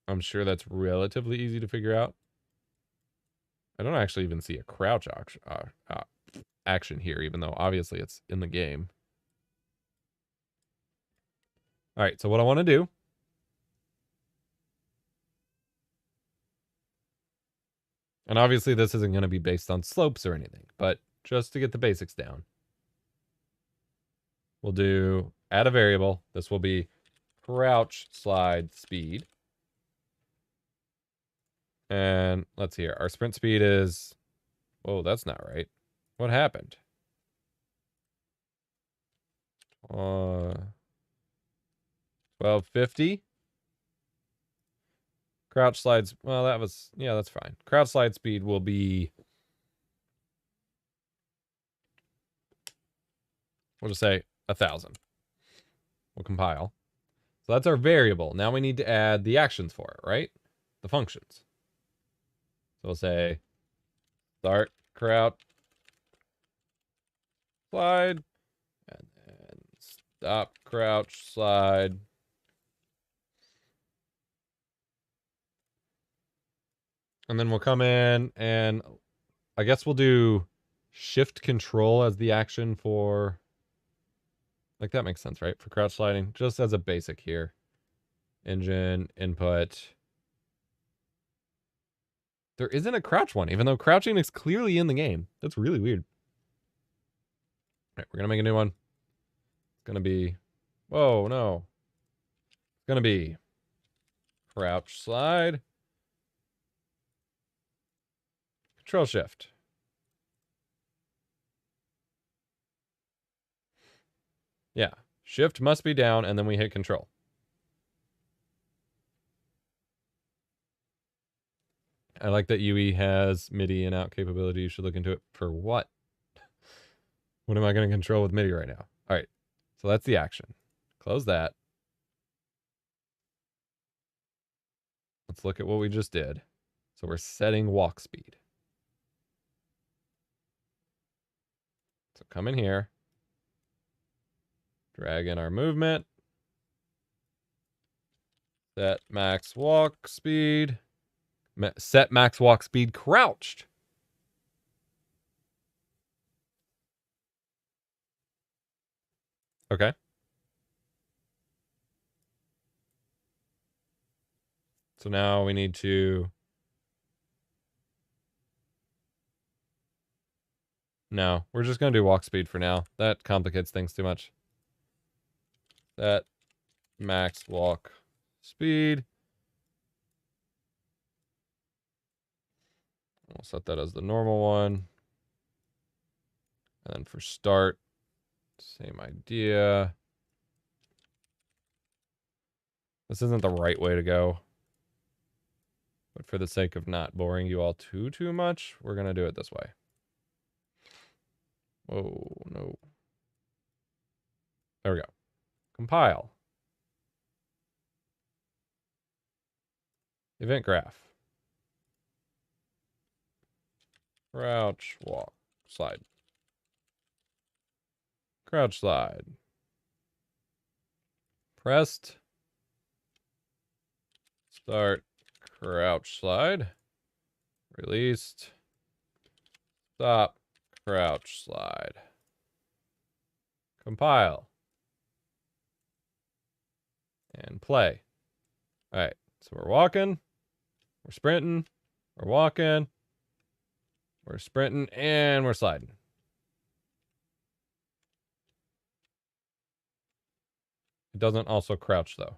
I'm sure that's relatively easy to figure out. I don't actually even see a crouch action here, even though obviously it's in the game. All right, so what I want to do and obviously this isn't going to be based on slopes or anything, but just to get the basics down. We'll do add a variable. This will be crouch slide speed. And let's see here. Our sprint speed is... Whoa, that's not right. What happened? 1250. Crouch slides... Well, that was... Yeah, that's fine. Crouch slide speed will be... We'll just say 1,000. We'll compile. So that's our variable. Now we need to add the actions for it, right? The functions. So we'll say start crouch slide and then stop crouch slide. And then we'll come in and I guess we'll do shift control as the action for, like, that makes sense, right? For crouch sliding, just as a basic here. Engine, input. There isn't a crouch one, even though crouching is clearly in the game. That's really weird. All right, we're going to make a new one. It's going to be... Whoa, no. It's going to be crouch slide. Control shift. Yeah. Shift must be down, and then we hit control. I like that UE has MIDI and out capability. You should look into it. For what? What am I going to control with MIDI right now? All right. So that's the action. Close that. Let's look at what we just did. So we're setting walk speed. So come in here. Drag in our movement. Set max walk speed. Set max walk speed crouched. Okay. So now we need to... No, we're just going to do walk speed for now. That complicates things too much. Set max walk speed. We'll set that as the normal one. And then for start, same idea. This isn't the right way to go. But for the sake of not boring you all too much, we're going to do it this way. Whoa, no. There we go. Compile. Event graph. Crouch, walk, slide. Crouch, slide. Pressed. Start, crouch, slide. Released. Stop, crouch, slide. Compile. And play. All right, so we're walking. We're sprinting. We're walking. We're sprinting, and we're sliding. It doesn't also crouch, though.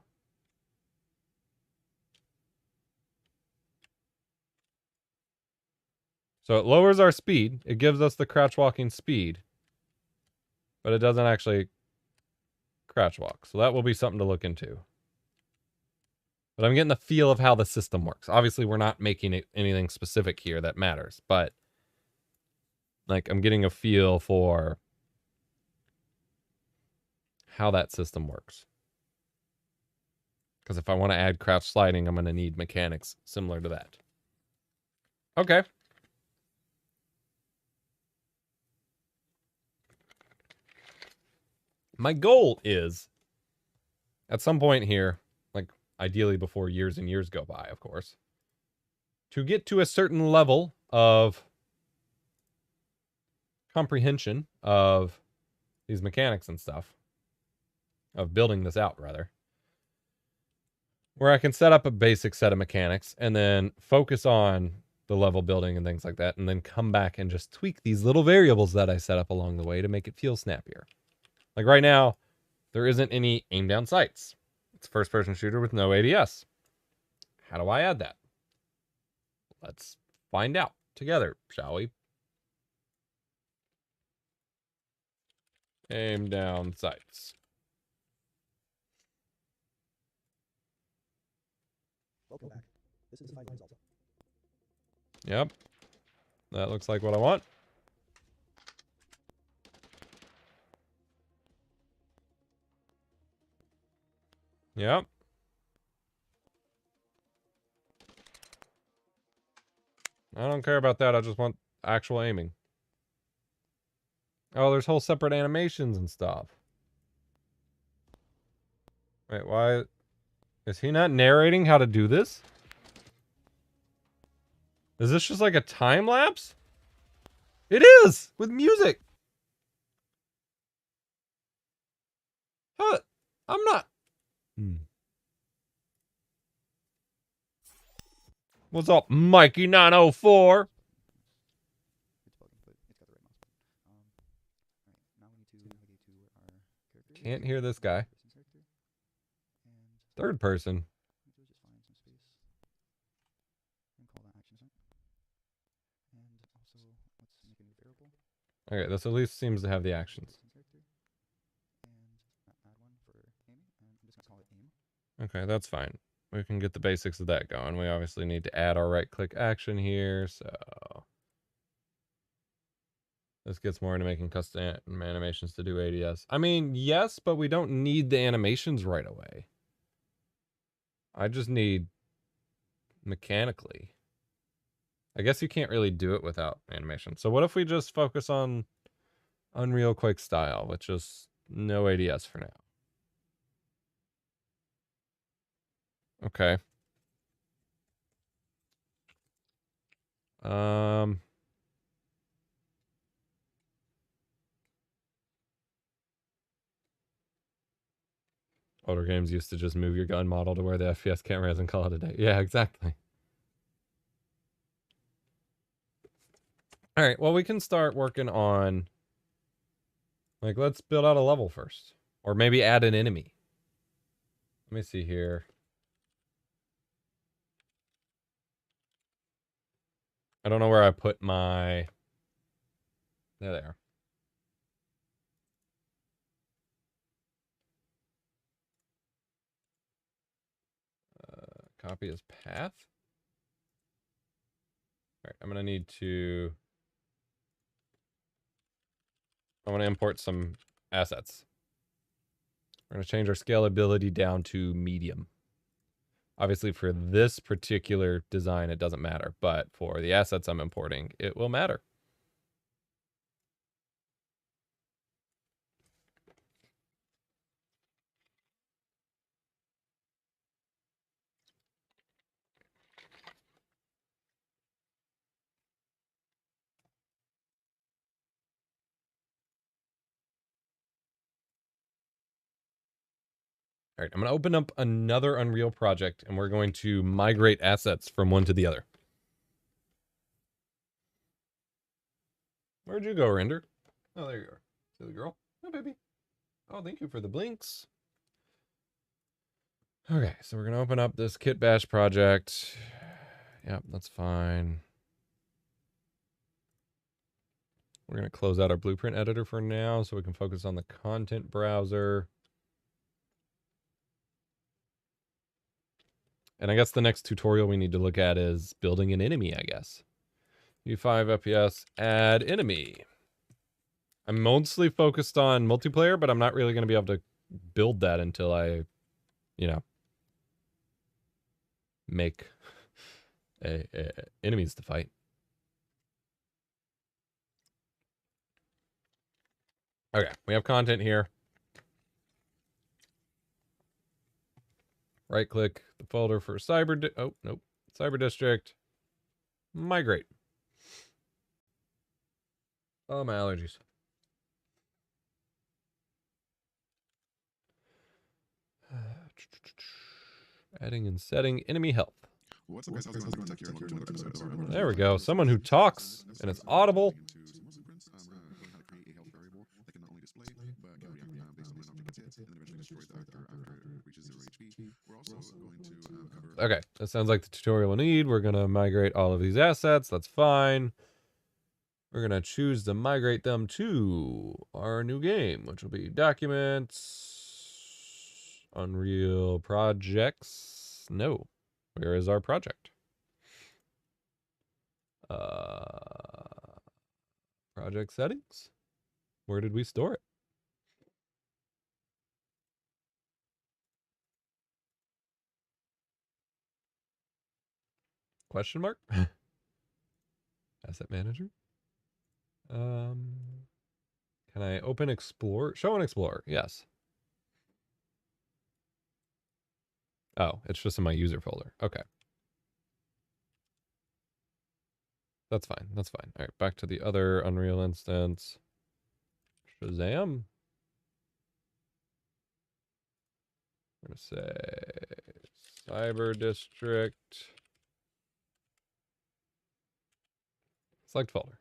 So it lowers our speed. It gives us the crouch walking speed. But it doesn't actually crouch walk. So that will be something to look into. But I'm getting the feel of how the system works. Obviously, we're not making it anything specific here that matters. But, like, I'm getting a feel for how that system works. Because if I want to add crouch sliding, I'm going to need mechanics similar to that. Okay. My goal is, at some point here, like ideally before years and years go by, of course, to get to a certain level of comprehension of these mechanics and stuff, of building this out, rather, where I can set up a basic set of mechanics and then focus on the level building and things like that, and then come back and just tweak these little variables that I set up along the way to make it feel snappier. Like right now, there isn't any aim down sights. It's a first-person shooter with no ADS. How do I add that? Let's find out together, shall we? Aim down sights. Welcome back. This is the final result. Yep. That looks like what I want. Yep. I don't care about that. I just want actual aiming. Oh, there's whole separate animations and stuff. Wait, why? Is he not narrating how to do this? Is this just like a time lapse? It is! With music! Huh? I'm not... What's up, Mikey 904? It's bugging, but it's got the right mouse button. Alright, now we need to navigate to our character. Can't hear this guy. Character. And Third person. just find some space. And call that action set. And also, let's make a new variable. Okay, this at least seems to have the actions. Character. And add one for aiming. And I'm just gonna call it aim. Okay, that's fine. We can get the basics of that going. We obviously need to add our right-click action here, so... This gets more into making custom animations to do ADS. I mean, yes, but we don't need the animations right away. I just need mechanically. I guess you can't really do it without animation. So what if we just focus on Unreal Quake style, with just no ADS for now? Okay. Older games used to just move your gun model to where the FPS camera is and call it a day. Yeah, exactly. All right, well, we can start working on... Like, let's build out a level first. Or maybe add an enemy. Let me see here. I don't know where I put my... There they are. Copy as path. All right, I'm going to need to... I want to import some assets. We're going to change our scalability down to medium. Obviously, for this particular design, it doesn't matter. But for the assets I'm importing, it will matter. All right, I'm going to open up another Unreal project, and we're going to migrate assets from one to the other. Where'd you go, Render? Oh, there you are. Silly girl. Oh, baby. Oh, thank you for the blinks. Okay, so we're going to open up this Kit Bash project. Yep, that's fine. We're going to close out our blueprint editor for now so we can focus on the content browser. And I guess the next tutorial we need to look at is building an enemy, I guess. U5 FPS, add enemy. I'm mostly focused on multiplayer, but I'm not really going to be able to build that until I, you know, make enemies to fight. Okay, we have content here. Right click the folder for Cyber District. Migrate. Oh, my allergies. Adding and setting enemy health. What's up, guys? How's it going? Tech here, and welcome to another episode of our There we go. Someone who talks and it's audible. We're going to learn how to create a health variable that can not only display, but can react based on an object gets hit, and then eventually destroy the after it reaches 0 HP. also going to cover. Okay, that sounds like the tutorial we'll need. We're going to migrate all of these assets. That's fine. We're going to choose to migrate them to our new game, which will be Documents, Unreal Projects. No, where is our project? Project settings. Where did we store it? Question mark? Asset manager. Can I open Explorer? Show and Explorer. Yes. Oh, it's just in my user folder. Okay. That's fine. That's fine. All right, back to the other Unreal instance. Shazam. I'm going to say Cyber District. Select folder.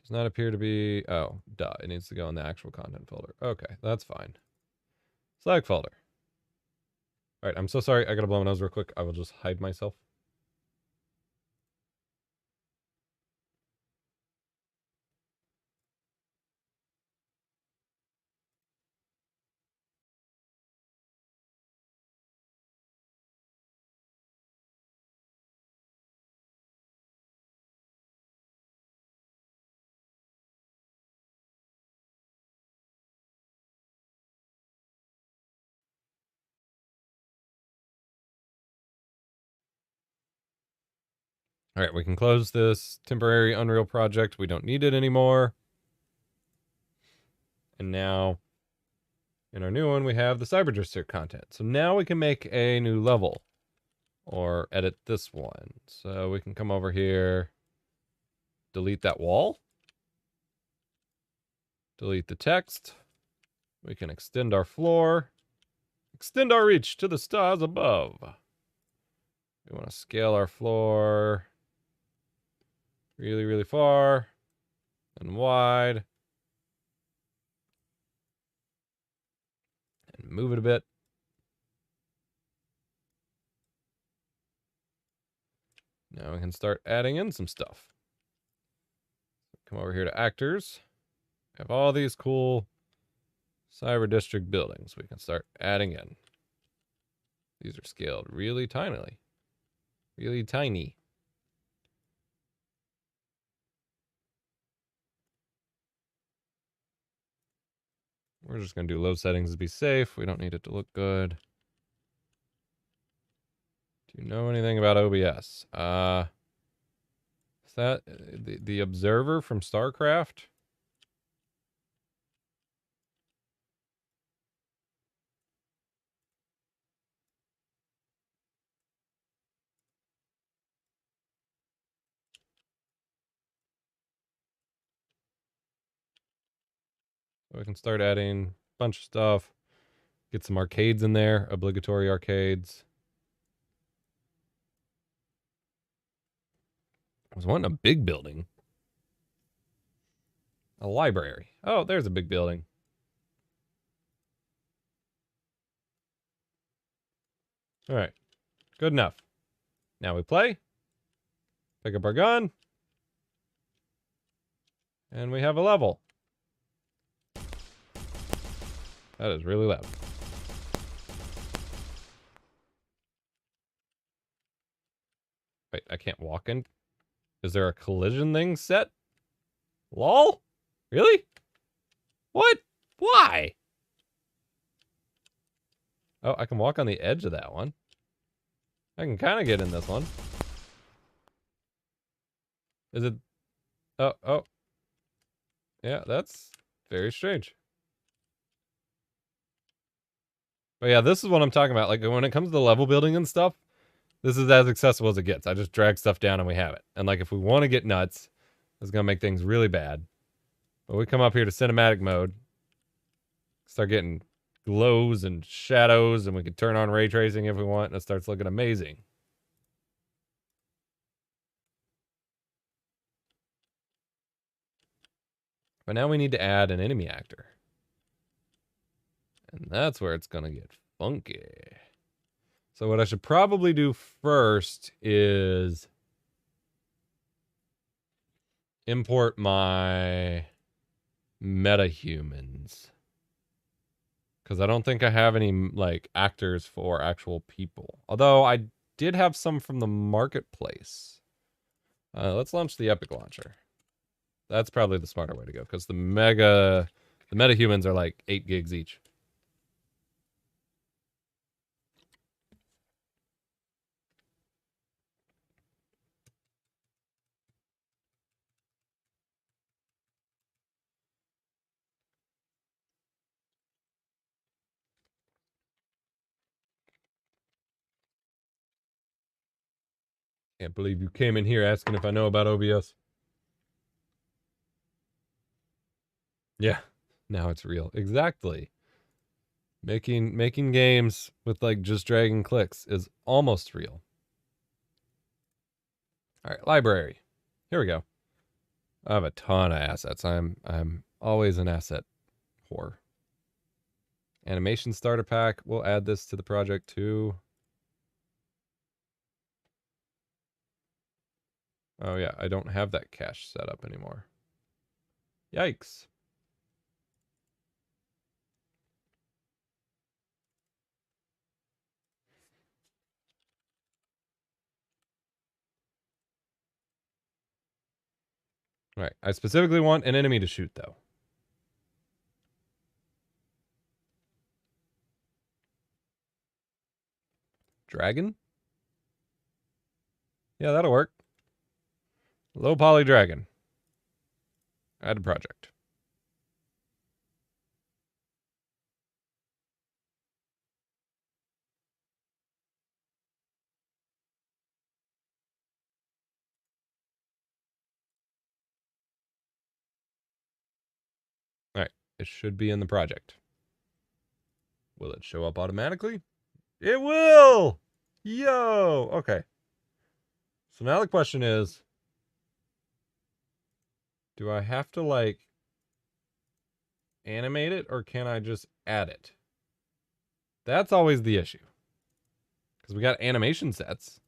Does not appear to be... Oh, duh. It needs to go in the actual content folder. Okay, that's fine. Select folder. All right, I'm so sorry. I got to blow my nose real quick. I will just hide myself. All right, we can close this temporary Unreal project. We don't need it anymore. And now, in our new one, we have the Cyber District content. So now we can make a new level or edit this one. So we can come over here, delete that wall, delete the text. We can extend our floor, extend our reach to the stars above. We want to scale our floor really, really far and wide. And move it a bit. Now we can start adding in some stuff. Come over here to actors. We have all these cool Cyber District buildings we can start adding in. These are scaled really tinily. Really tiny. We're just going to do low settings to be safe. We don't need it to look good. Do you know anything about OBS? Is that the observer from StarCraft? So we can start adding a bunch of stuff. Get some arcades in there, obligatory arcades. I was wanting a big building. A library. Oh, there's a big building. All right. Good enough. Now we play. Pick up our gun. And we have a level. That is really loud. Wait, I can't walk in? Is there a collision thing set? LOL? Really? What? Why? Oh, I can walk on the edge of that one. I can kind of get in this one. Is it... Oh. Yeah, that's very strange. But yeah, this is what I'm talking about. Like, when it comes to the level building and stuff, this is as accessible as it gets. I just drag stuff down and we have it. And like, if we want to get nuts, it's going to make things really bad. But we come up here to cinematic mode, start getting glows and shadows, and we can turn on ray tracing if we want, and it starts looking amazing. But now we need to add an enemy actor. And that's where it's going to get funky. So what I should probably do first is import my metahumans. Because I don't think I have any, like, actors for actual people. Although I did have some from the marketplace. Let's launch the Epic Launcher. That's probably the smarter way to go, because the metahumans are like 8 gigs each. Can't believe you came in here asking if I know about OBS. Yeah, now it's real. Exactly. Making games with like just dragging clicks is almost real. All right, library. Here we go. I have a ton of assets. I'm always an asset whore. Animation starter pack. We'll add this to the project too. Oh yeah, I don't have that cache set up anymore. Yikes. All right, I specifically want an enemy to shoot though. Dragon? Yeah, that'll work. Low poly dragon. Add a project. All right, it should be in the project. Will it show up automatically? It will! Yo! Okay. So now the question is, do I have to, like, animate it, or can I just add it? That's always the issue. Because we got animation sets.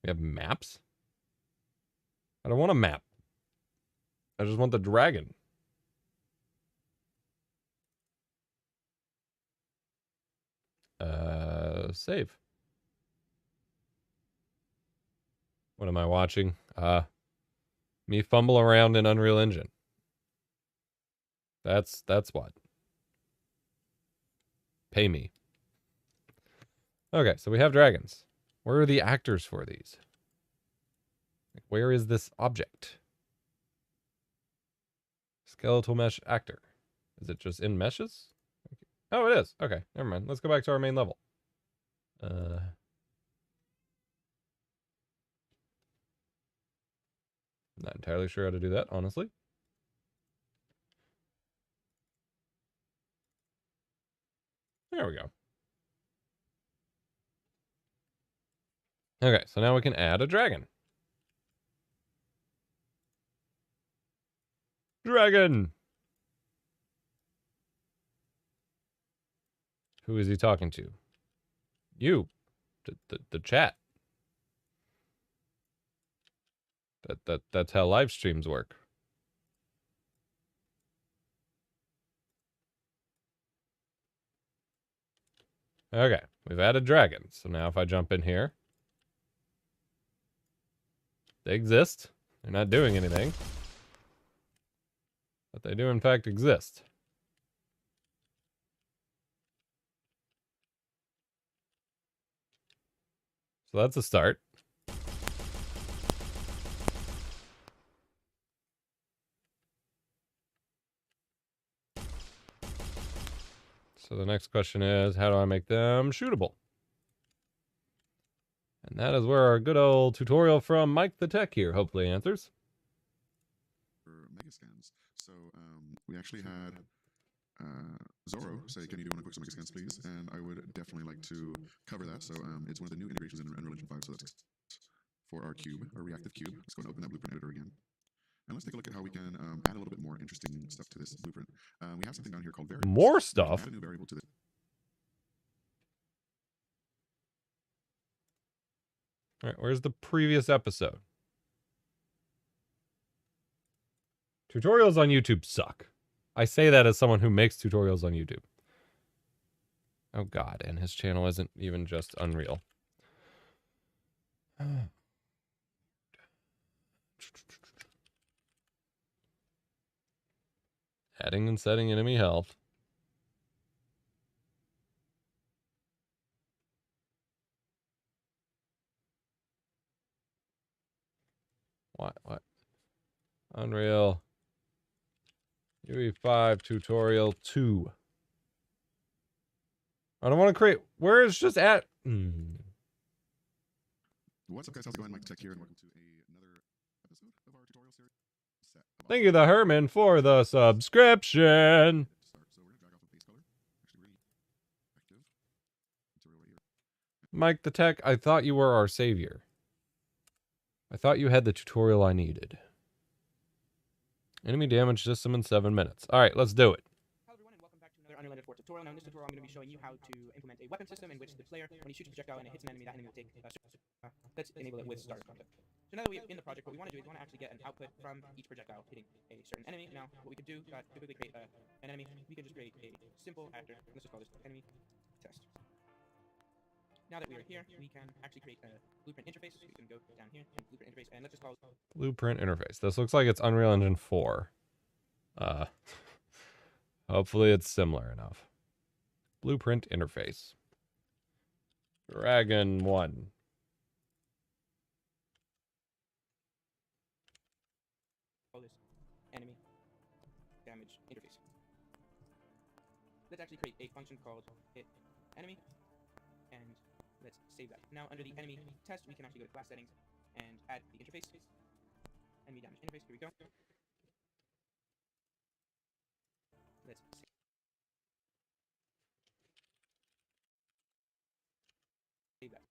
We have maps. I don't want a map. I just want the dragon. Save. What am I watching? Me fumble around in Unreal Engine. That's what. Pay me. Okay, so we have dragons. Where are the actors for these? Where is this object? Skeletal mesh actor. Is it just in meshes? Oh, it is. Okay, never mind. Let's go back to our main level. Not entirely sure how to do that, honestly. There we go. Okay, so now we can add a dragon. Dragon! Who is he talking to? You. The chat. That's how live streams work. Okay, we've added dragons. So now if I jump in here, they exist. They're not doing anything. But they do in fact exist. So that's a start. So the next question is, how do I make them shootable? And that is where our good old tutorial from Mike the Tech here hopefully answers. Mega scans. So we actually had Zorro say, "Can you do one quick mega scans, please?" And I would definitely like to cover that. So it's one of the new integrations in Unreal Engine 5. So that's for our cube, our reactive cube. Let's go and open that blueprint editor again. And let's take a look at how we can add a little bit more interesting stuff to this blueprint. We have something down here called variables. More stuff? Add a new variable to this. All right, where's the previous episode? Tutorials on YouTube suck. I say that as someone who makes tutorials on YouTube. Oh god, and his channel isn't even just Unreal. Adding and setting enemy health. What? Unreal. UE5 tutorial 2. I don't want to create. Where is just at? What's up, guys? How's it going? Mike Tech here, and welcome to another episode of our tutorial series. Thank you, the Herman, for the subscription. So we're gonna drag off a base color. Actually, really active tutorial right here. Mike the Tech, I thought you were our savior. I thought you had the tutorial I needed. Enemy damage system in 7 minutes. All right, let's do it. Hello everyone, and welcome back to another Unreal 4 tutorial. Now in this tutorial I'm going to be showing you how to implement a weapon system in which the player, when he shoots a projectile and it hits an enemy, that enemy will take let's enable it with starter content. So now that we're in the project, what we want to do is we want to actually get an output from each projectile hitting a certain enemy. Now, what we could do to quickly create an enemy, we can just create a simple actor. Let's just call this enemy test. Now that we are here, we can actually create a blueprint interface. So we can go down here and blueprint interface, and let's just call it Blueprint interface. This looks like it's Unreal Engine 4. Hopefully it's similar enough. Blueprint interface. Dragon 1. this enemy damage interface. Let's actually create a function called hit enemy, and let's save that. Now under the enemy test, we can actually go to class settings and add the interface. Enemy damage interface, here we go. Let's save that.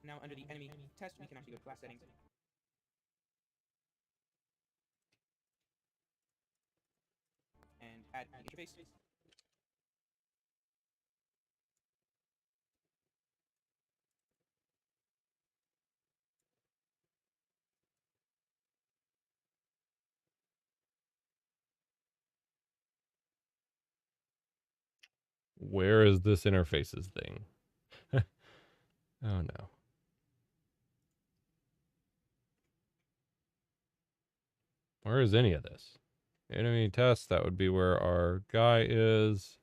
Now under the enemy test, we can actually go to class settings and add the interface. Where is this interfaces thing? Oh no. Where is any of this? Enemy test, that would be where our guy is.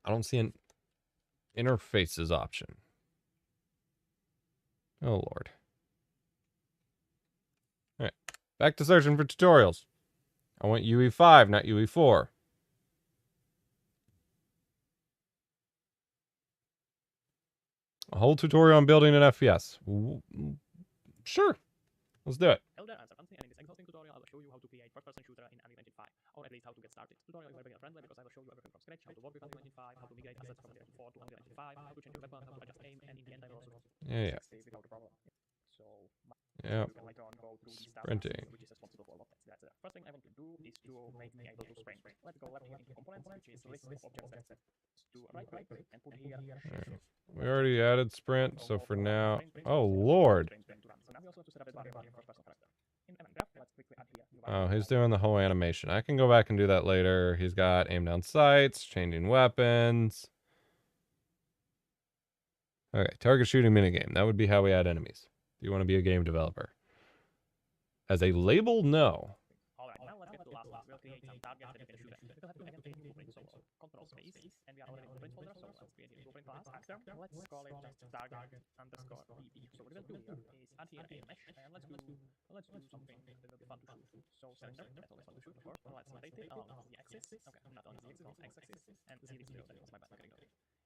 I don't see an interfaces option. Oh Lord. All right, back to searching for tutorials. I want UE5, not UE4. A whole tutorial on building an FPS. Sure. Let's do it. Hello there, I'm Anthony, and in this exhausting tutorial I will show you how to create first-person shooter in Unreal Engine 5, or at least how to get started. This tutorial is very friendly because I will show you everything from scratch, how to work with Unreal Engine 5, how to migrate assets from Unreal Engine 4 to Unreal Engine 5, how to change your weapon, how to adjust aim, and in the end I will also Yeah. without a problem. So Yeah. you can later on go through the start Sprinting. which is responsible for a lot. That's the first thing I want to do is to make me able to sprint. Let's go left here into components, which is the list of objects that to right click and put here. We already added sprint, so for now. Oh Lord. So now we also have to set up a body for first person character. In graph, let's quickly add here. Oh, he's doing the whole animation. I can go back and do that later. He's got aim down sights, changing weapons. Okay, target shooting minigame. That would be how we add enemies. Do you want to be a game developer? As a label, no. Alright, now let's get to the last one. We'll create some targets that you can shoot at. We'll have to again create a blueprint, so control space, and we are already in the blueprint folder, so let's create a blueprint class. Actor, let's call it just target underscore BB. So what we're going to do here is add here a mesh, and let's do something that will be fun to shoot. So cylinder, that's always fun to shoot, of course. Let's rotate it along the axis. Okay, not on the axis, on x-axis, and 0, 0, that was my bad, okay,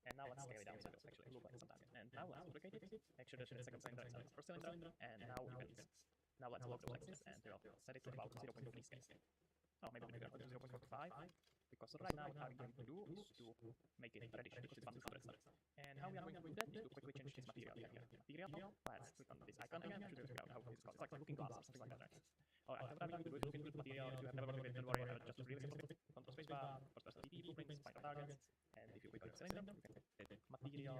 and now let's scale it down so it will actually look like some target. And now let's duplicate it, make sure that the second cylinder is the first cylinder, and now we can now let's lock the axis and set it to about 0.3 scale. Oh, maybe we can go to 0.45. Because right now what I'm going to do is to make it reddish because it's fun to spread stuff. And how we are going to do that is to quickly change this material here. Material, let's click on this icon again, should figure out how it's called. It's like looking glass or something like that, right? Alright, what I'm going to do is look into the material. If you have never worked with it, don't worry, I will just really simple. Control spacebar, first press TP, blueprints, find the targets, and if you click on the cylinder, you can hit material,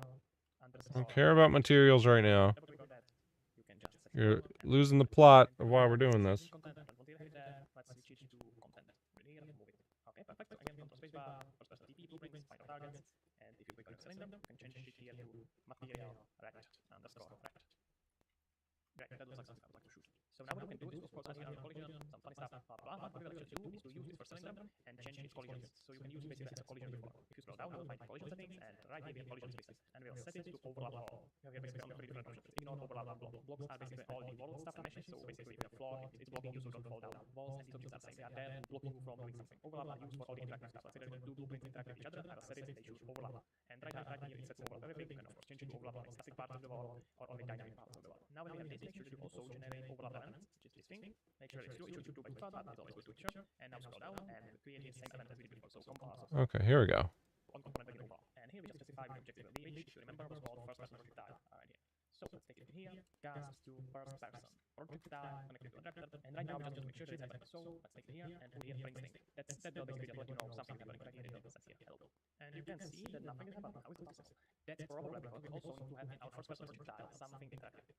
I don't care about materials right now. double click on that, you can just You're losing the plot of why we're doing this. content, and until I hit that, let's switch it to content. Right here, move it. Okay, perfect. So again, control spacebar, first press TP, blueprints, find the targets, and if you click on the cylinder, you can change it here to material rect underscore rect. Great, that looks like something I would like to shoot. So now what we can do is, of course, as here on collision, some funny stuff, blah, blah, blah. What we will just do is to use this first cylinder and change its collisions. So you can use basically as a collision before. If you scroll down, you'll find collision settings, and right here we have collision spaces. And we'll set it to overlap all. We have basically only 3 different options. Ignore overlap and block. Blocks are basically all the wall stuff and meshes, so basically if you have floor, it's blocking you so don't fall down. Walls and these objects are saying they are there to block you from doing something. Overlap are used for all the interactive stuff. Let's say there's 2 blueprints interact with each other, I will set it, they choose overlap. And right here it sets overlap everything, and of course change it to overlap on the static parts of the wall or on the dynamic parts of the wall. Now when we have this, make sure that you also generate overlap elements, which is this thing. Make sure it's true, it should do by default, but it's always good to check. And now scroll down and create the same element as we did before. So components. Okay, here we go. On component by overlap. And here we just specify the objective will be, which if you remember was called first person projectile right here. So let's take it in here, cast to first person projectile, connect it to attractor, and right now we just make sure that it's happening. So let's take it here and put here bring thing. That will basically let you know something happening right here. It says here help. And you can see that nothing is happening. How is the process? That's probably because we also need to have in our first person projectile something interactive.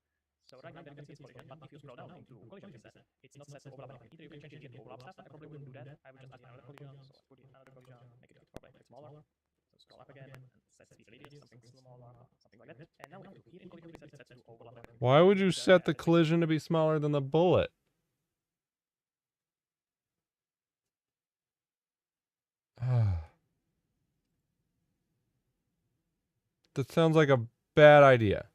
So right now you can see it's collision, but if you scroll down into collision pieces, it's not set to overlap. Either you can change it here to overlap stuff, I probably wouldn't do that. I would just add another collision, so I put in another collision, make it probably a bit smaller. So scroll up again and set speed radius, something smaller, something like that. And now we have to here in collision pieces, it's set to overlap. Why would you set the collision to be smaller than the bullet? That sounds like a bad idea.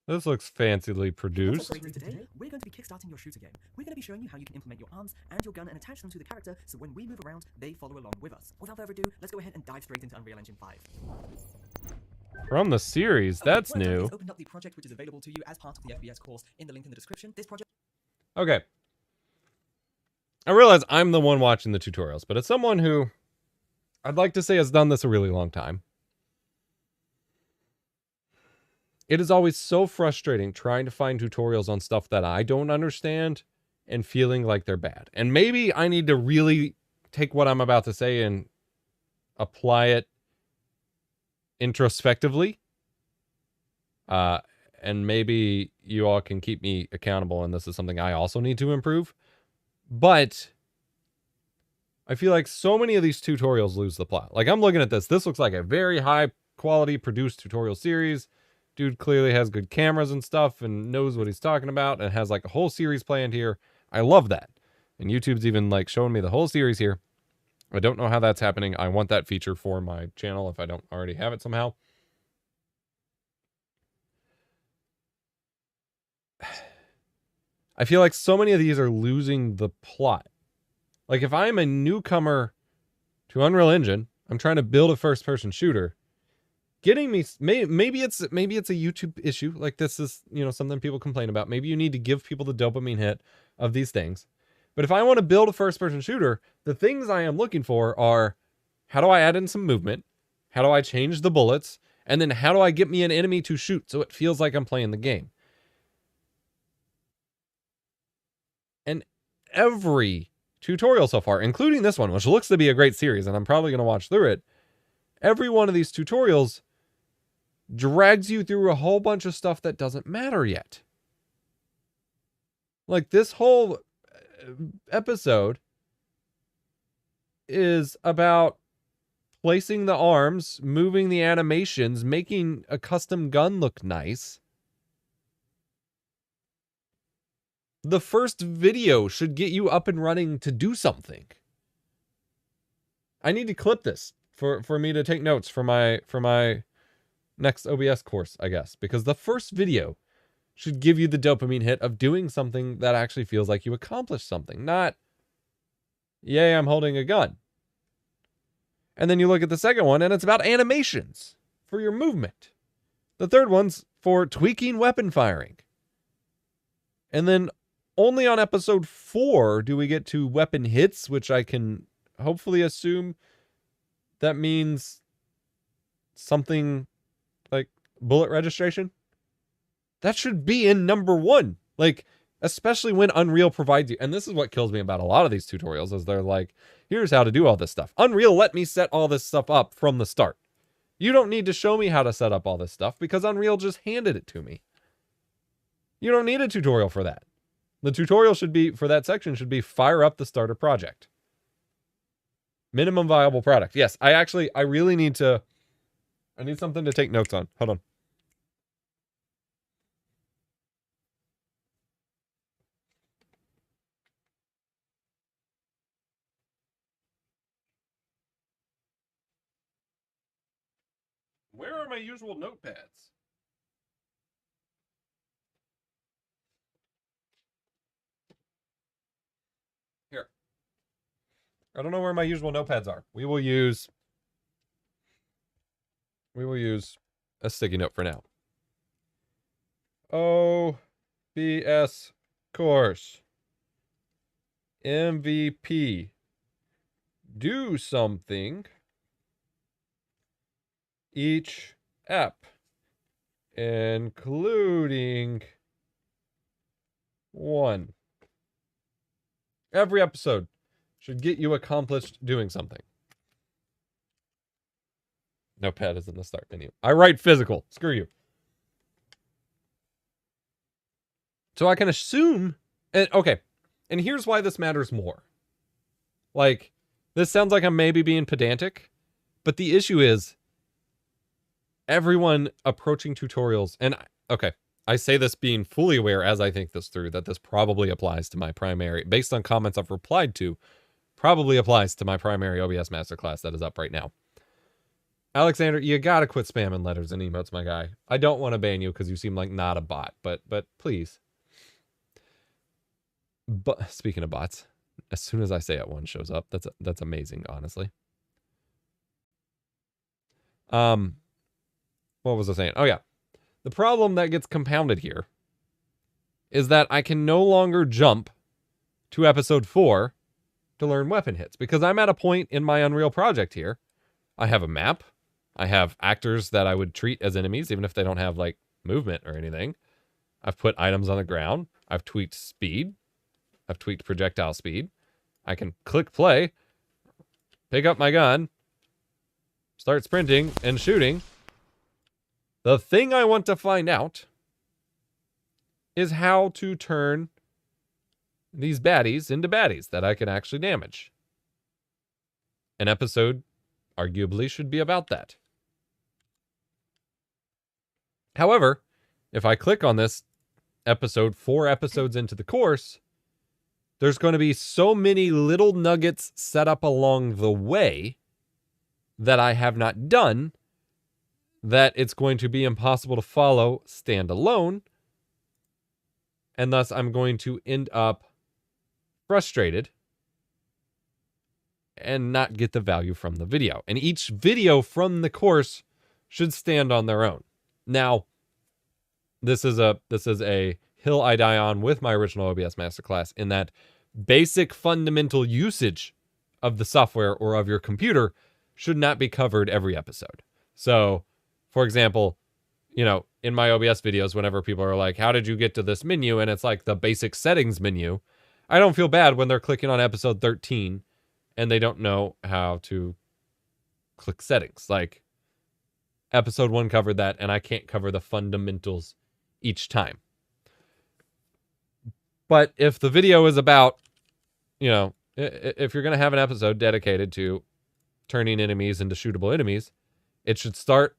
This looks fancily produced. Today, we're going to be kickstarting your shooter game. We're going to be showing you how you can implement your arms and your gun and attach them to the character so when we move around, they follow along with us. Without further ado, let's go ahead and dive straight into Unreal Engine 5. From the series, that's Okay, new. opened up the project which is available to you as part of the FBS course in the link in the description. This project... Okay. I realize I'm the one watching the tutorials, but as someone who I'd like to say has done this a really long time, it is always so frustrating trying to find tutorials on stuff that I don't understand and feeling like they're bad. And maybe I need to really take what I'm about to say and apply it introspectively. And maybe you all can keep me accountable, and this is something I also need to improve. But I feel like so many of these tutorials lose the plot. Like, I'm looking at this. This looks like a very high quality produced tutorial series. Dude clearly has good cameras and stuff and knows what he's talking about and has like a whole series planned here. I love that. And YouTube's even like showing me the whole series here. I don't know how that's happening. I want that feature for my channel if I don't already have it somehow. I feel like so many of these are losing the plot. Like if I'm a newcomer to Unreal Engine, I'm trying to build a first-person shooter. Getting me, maybe it's a YouTube issue. Like this is, something people complain about. Maybe you need to give people the dopamine hit of these things. But if I want to build a first-person shooter, the things I am looking for are, how do I add in some movement? How do I change the bullets? And then how do I get me an enemy to shoot so it feels like I'm playing the game? And every tutorial so far, including this one, which looks to be a great series, and I'm probably going to watch through it, every one of these tutorials drags you through a whole bunch of stuff that doesn't matter yet. Like this whole episode is about placing the arms, moving the animations, making a custom gun look nice. The first video should get you up and running to do something. I need to clip this for me to take notes for my next OBS course, I guess, because the first video should give you the dopamine hit of doing something that actually feels like you accomplished something, not, yay, I'm holding a gun. And then you look at the second one and it's about animations for your movement. The third one's for tweaking weapon firing. And then only on episode 4 do we get to weapon hits, which I can hopefully assume that means something like bullet registration. That should be in number 1. Like, especially when Unreal provides you. And this is what kills me about a lot of these tutorials, is they're like, here's how to do all this stuff. Unreal let me set all this stuff up from the start. You don't need to show me how to set up all this stuff because Unreal just handed it to me. You don't need a tutorial for that. The tutorial should be, for that section, should be fire up the starter project. Minimum viable product. Yes, I really need to, I need something to take notes on. Hold on. Where are my usual notepads? Here. I don't know where my usual notepads are. We will use a sticky note for now. OBS course. MVP. Do something each app, including 1. Every episode should get you accomplished doing something. Notepad is in the start menu. I write physical. Screw you. So I can assume, and okay, and here's why this matters more. Like, this sounds like I'm maybe being pedantic, but the issue is everyone approaching tutorials, and okay, I say this being fully aware as I think this through, that this probably applies to my primary, based on comments I've replied to, probably applies to my primary OBS masterclass that is up right now. Alexander, you gotta quit spamming letters and emotes, my guy. I don't want to ban you because you seem like not a bot, but please. But speaking of bots, as soon as I say it, one shows up. That's amazing, honestly. What was I saying? Oh yeah. The problem that gets compounded here is that I can no longer jump to episode 4 to learn weapon hits because I'm at a point in my Unreal project here. I have a map. I have actors that I would treat as enemies, even if they don't have like movement or anything. I've put items on the ground. I've tweaked speed. I've tweaked projectile speed. I can click play, pick up my gun, start sprinting and shooting. The thing I want to find out is how to turn these baddies into baddies that I can actually damage. An episode arguably should be about that. However, if I click on this episode 4 episodes into the course, there's going to be so many little nuggets set up along the way that I have not done that it's going to be impossible to follow standalone. And thus I'm going to end up frustrated and not get the value from the video. And each video from the course should stand on their own. Now, this is a hill I die on with my original OBS masterclass in that basic fundamental usage of the software or of your computer should not be covered every episode. So, for example, you know, in my OBS videos, whenever people are like, how did you get to this menu? And it's like the basic settings menu. I don't feel bad when they're clicking on episode 13 and they don't know how to click settings. Like, episode 1 covered that, and I can't cover the fundamentals each time. But if the video is about, you know, if you're going to have an episode dedicated to turning enemies into shootable enemies, it should start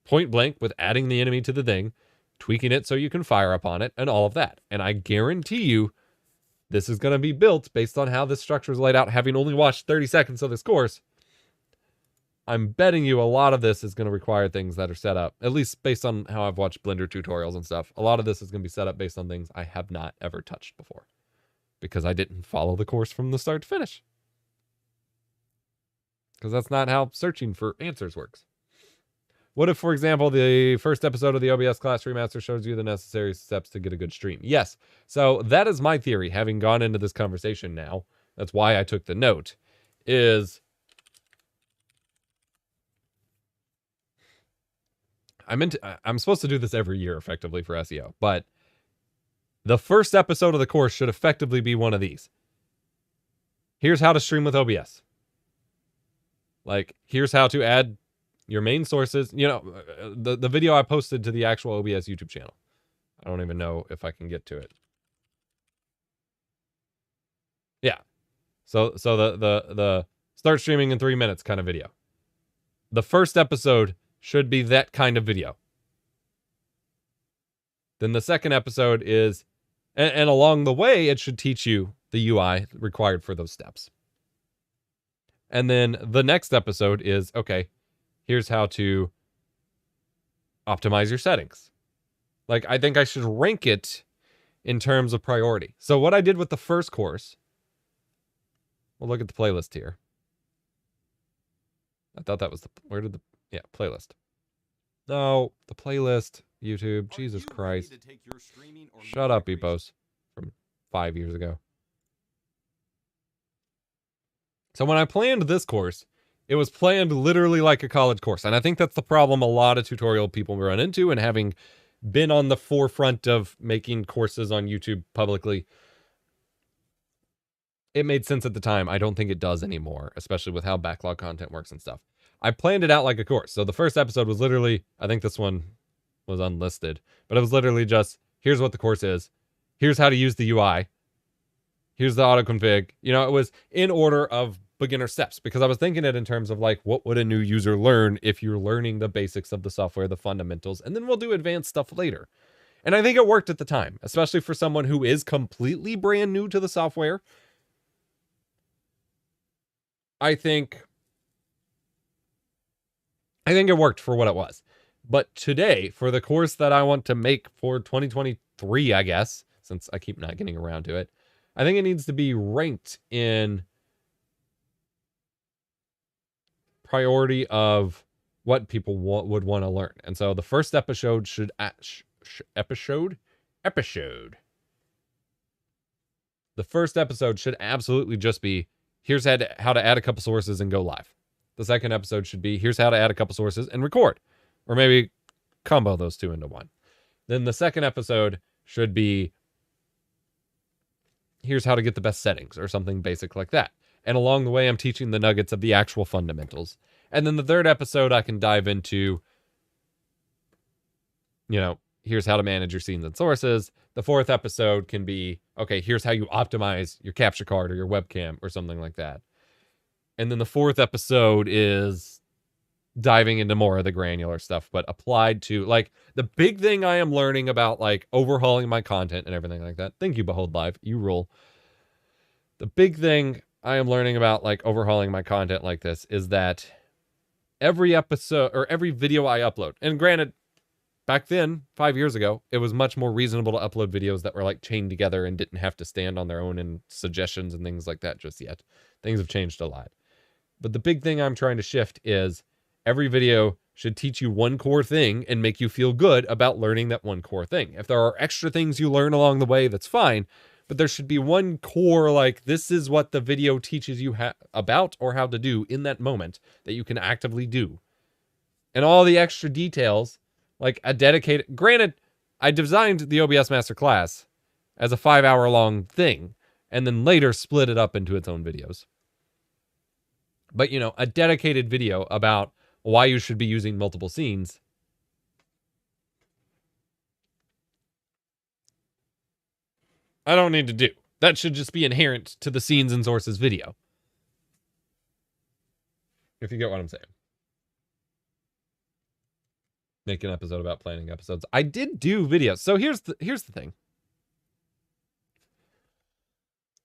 point blank with adding the enemy to the thing, tweaking it so you can fire upon it, and all of that. And I guarantee you this is going to be built based on how this structure is laid out, having only watched 30 seconds of this course. I'm betting you a lot of this is going to require things that are set up, at least based on how I've watched Blender tutorials and stuff. A lot of this is going to be set up based on things I have not ever touched before because I didn't follow the course from the start to finish. Because that's not how searching for answers works. What if, for example, the first episode of the OBS class remaster shows you the necessary steps to get a good stream? Yes. So that is my theory, having gone into this conversation now. That's why I took the note, is I'm supposed to do this every year effectively for SEO, but the first episode of the course should effectively be one of these. Here's how to stream with OBS. Like, here's how to add your main sources. You know, the video I posted to the actual OBS YouTube channel. I don't even know if I can get to it. Yeah. So the start streaming in 3 minutes kind of video. The first episode should be that kind of video. Then the second episode is, and along the way, it should teach you the UI required for those steps. And then the next episode is, okay, here's how to optimize your settings. Like, I think I should rank it in terms of priority. So what I did with the first course, we'll look at the playlist here. I thought that was yeah, playlist. No, the playlist, YouTube, Jesus Christ. Shut up, Epos, from 5 years ago. So when I planned this course, it was planned literally like a college course. And I think that's the problem a lot of tutorial people run into, and having been on the forefront of making courses on YouTube publicly, it made sense at the time. I don't think it does anymore, especially with how backlog content works and stuff. I planned it out like a course. So the first episode was literally, I think this one was unlisted, but it was literally just, here's what the course is. Here's how to use the UI. Here's the auto config. You know, it was in order of beginner steps, because I was thinking it in terms of like, what would a new user learn if you're learning the basics of the software, the fundamentals, and then we'll do advanced stuff later. And I think it worked at the time, especially for someone who is completely brand new to the software. I think it worked for what it was. But today, for the course that I want to make for 2023, I guess, since I keep not getting around to it, I think it needs to be ranked in priority of what people would want to learn. And so the first episode should... episode? The first episode should absolutely just be, here's how to add a couple sources and go live. The second episode should be, here's how to add a couple sources and record. Or maybe combo those two into one. Then the second episode should be, here's how to get the best settings, or something basic like that. And along the way, I'm teaching the nuggets of the actual fundamentals. And then the third episode, I can dive into, you know, here's how to manage your scenes and sources. The fourth episode can be, okay, here's how you optimize your capture card or your webcam or something like that. And then the fourth episode is diving into more of the granular stuff, but applied to, like, the big thing I am learning about, like, overhauling my content and everything like that. Thank you, Behold Live. You rule. The big thing I am learning about, like, overhauling my content like this is that every episode or every video I upload, and granted, back then, 5 years ago, it was much more reasonable to upload videos that were, like, chained together and didn't have to stand on their own and suggestions and things like that just yet. Things have changed a lot. But the big thing I'm trying to shift is every video should teach you one core thing and make you feel good about learning that one core thing. If there are extra things you learn along the way, that's fine. But there should be one core, like, this is what the video teaches you about or how to do in that moment that you can actively do. And all the extra details, like a dedicated... Granted, I designed the OBS Master Class as a 5-hour-long thing, and then later split it up into its own videos. But, you know, a dedicated video about why you should be using multiple scenes. I don't need to do. That should just be inherent to the scenes and sources video. If you get what I'm saying. Make an episode about planning episodes. I did do videos. So here's the thing.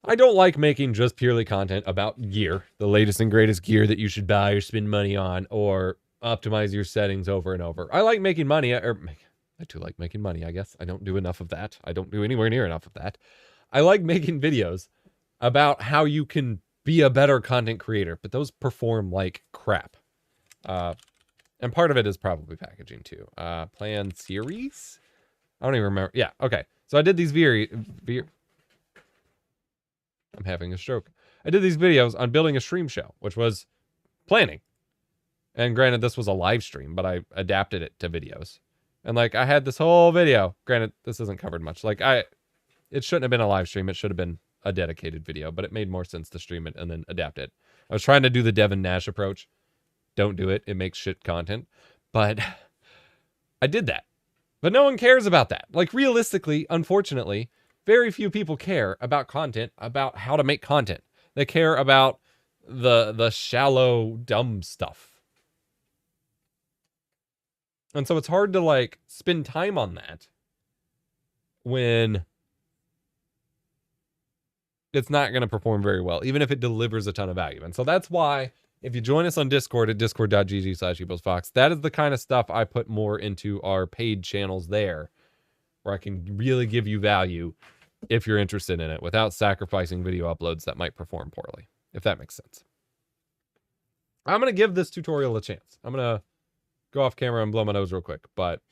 I don't like making just purely content about gear, the latest and greatest gear that you should buy or spend money on, or optimize your settings over and over. I like making money, I do like making money, I guess. I don't do enough of that. I don't do anywhere near enough of that. I like making videos about how you can be a better content creator, but those perform like crap. And part of it is probably packaging too. Plan series? I don't even remember. Yeah, okay. So I did these I'm having a stroke. I did these videos on building a stream show, which was planning. And granted, this was a live stream, but I adapted it to videos. And like, I had this whole video. Granted, this isn't covered much. Like, it shouldn't have been a live stream. It should have been a dedicated video, but it made more sense to stream it and then adapt it. I was trying to do the Devin Nash approach. Don't do it. It makes shit content. But I did that. But no one cares about that. Like, realistically, unfortunately, very few people care about content, about how to make content. They care about the shallow, dumb stuff. And so it's hard to, like, spend time on that when it's not going to perform very well, even if it delivers a ton of value. And so that's why, if you join us on Discord at discord.gg/eposfox, that is the kind of stuff I put more into our paid channels there, where I can really give you value if you're interested in it without sacrificing video uploads that might perform poorly, if that makes sense. I'm going to give this tutorial a chance. I'm going to go off camera and blow my nose real quick, but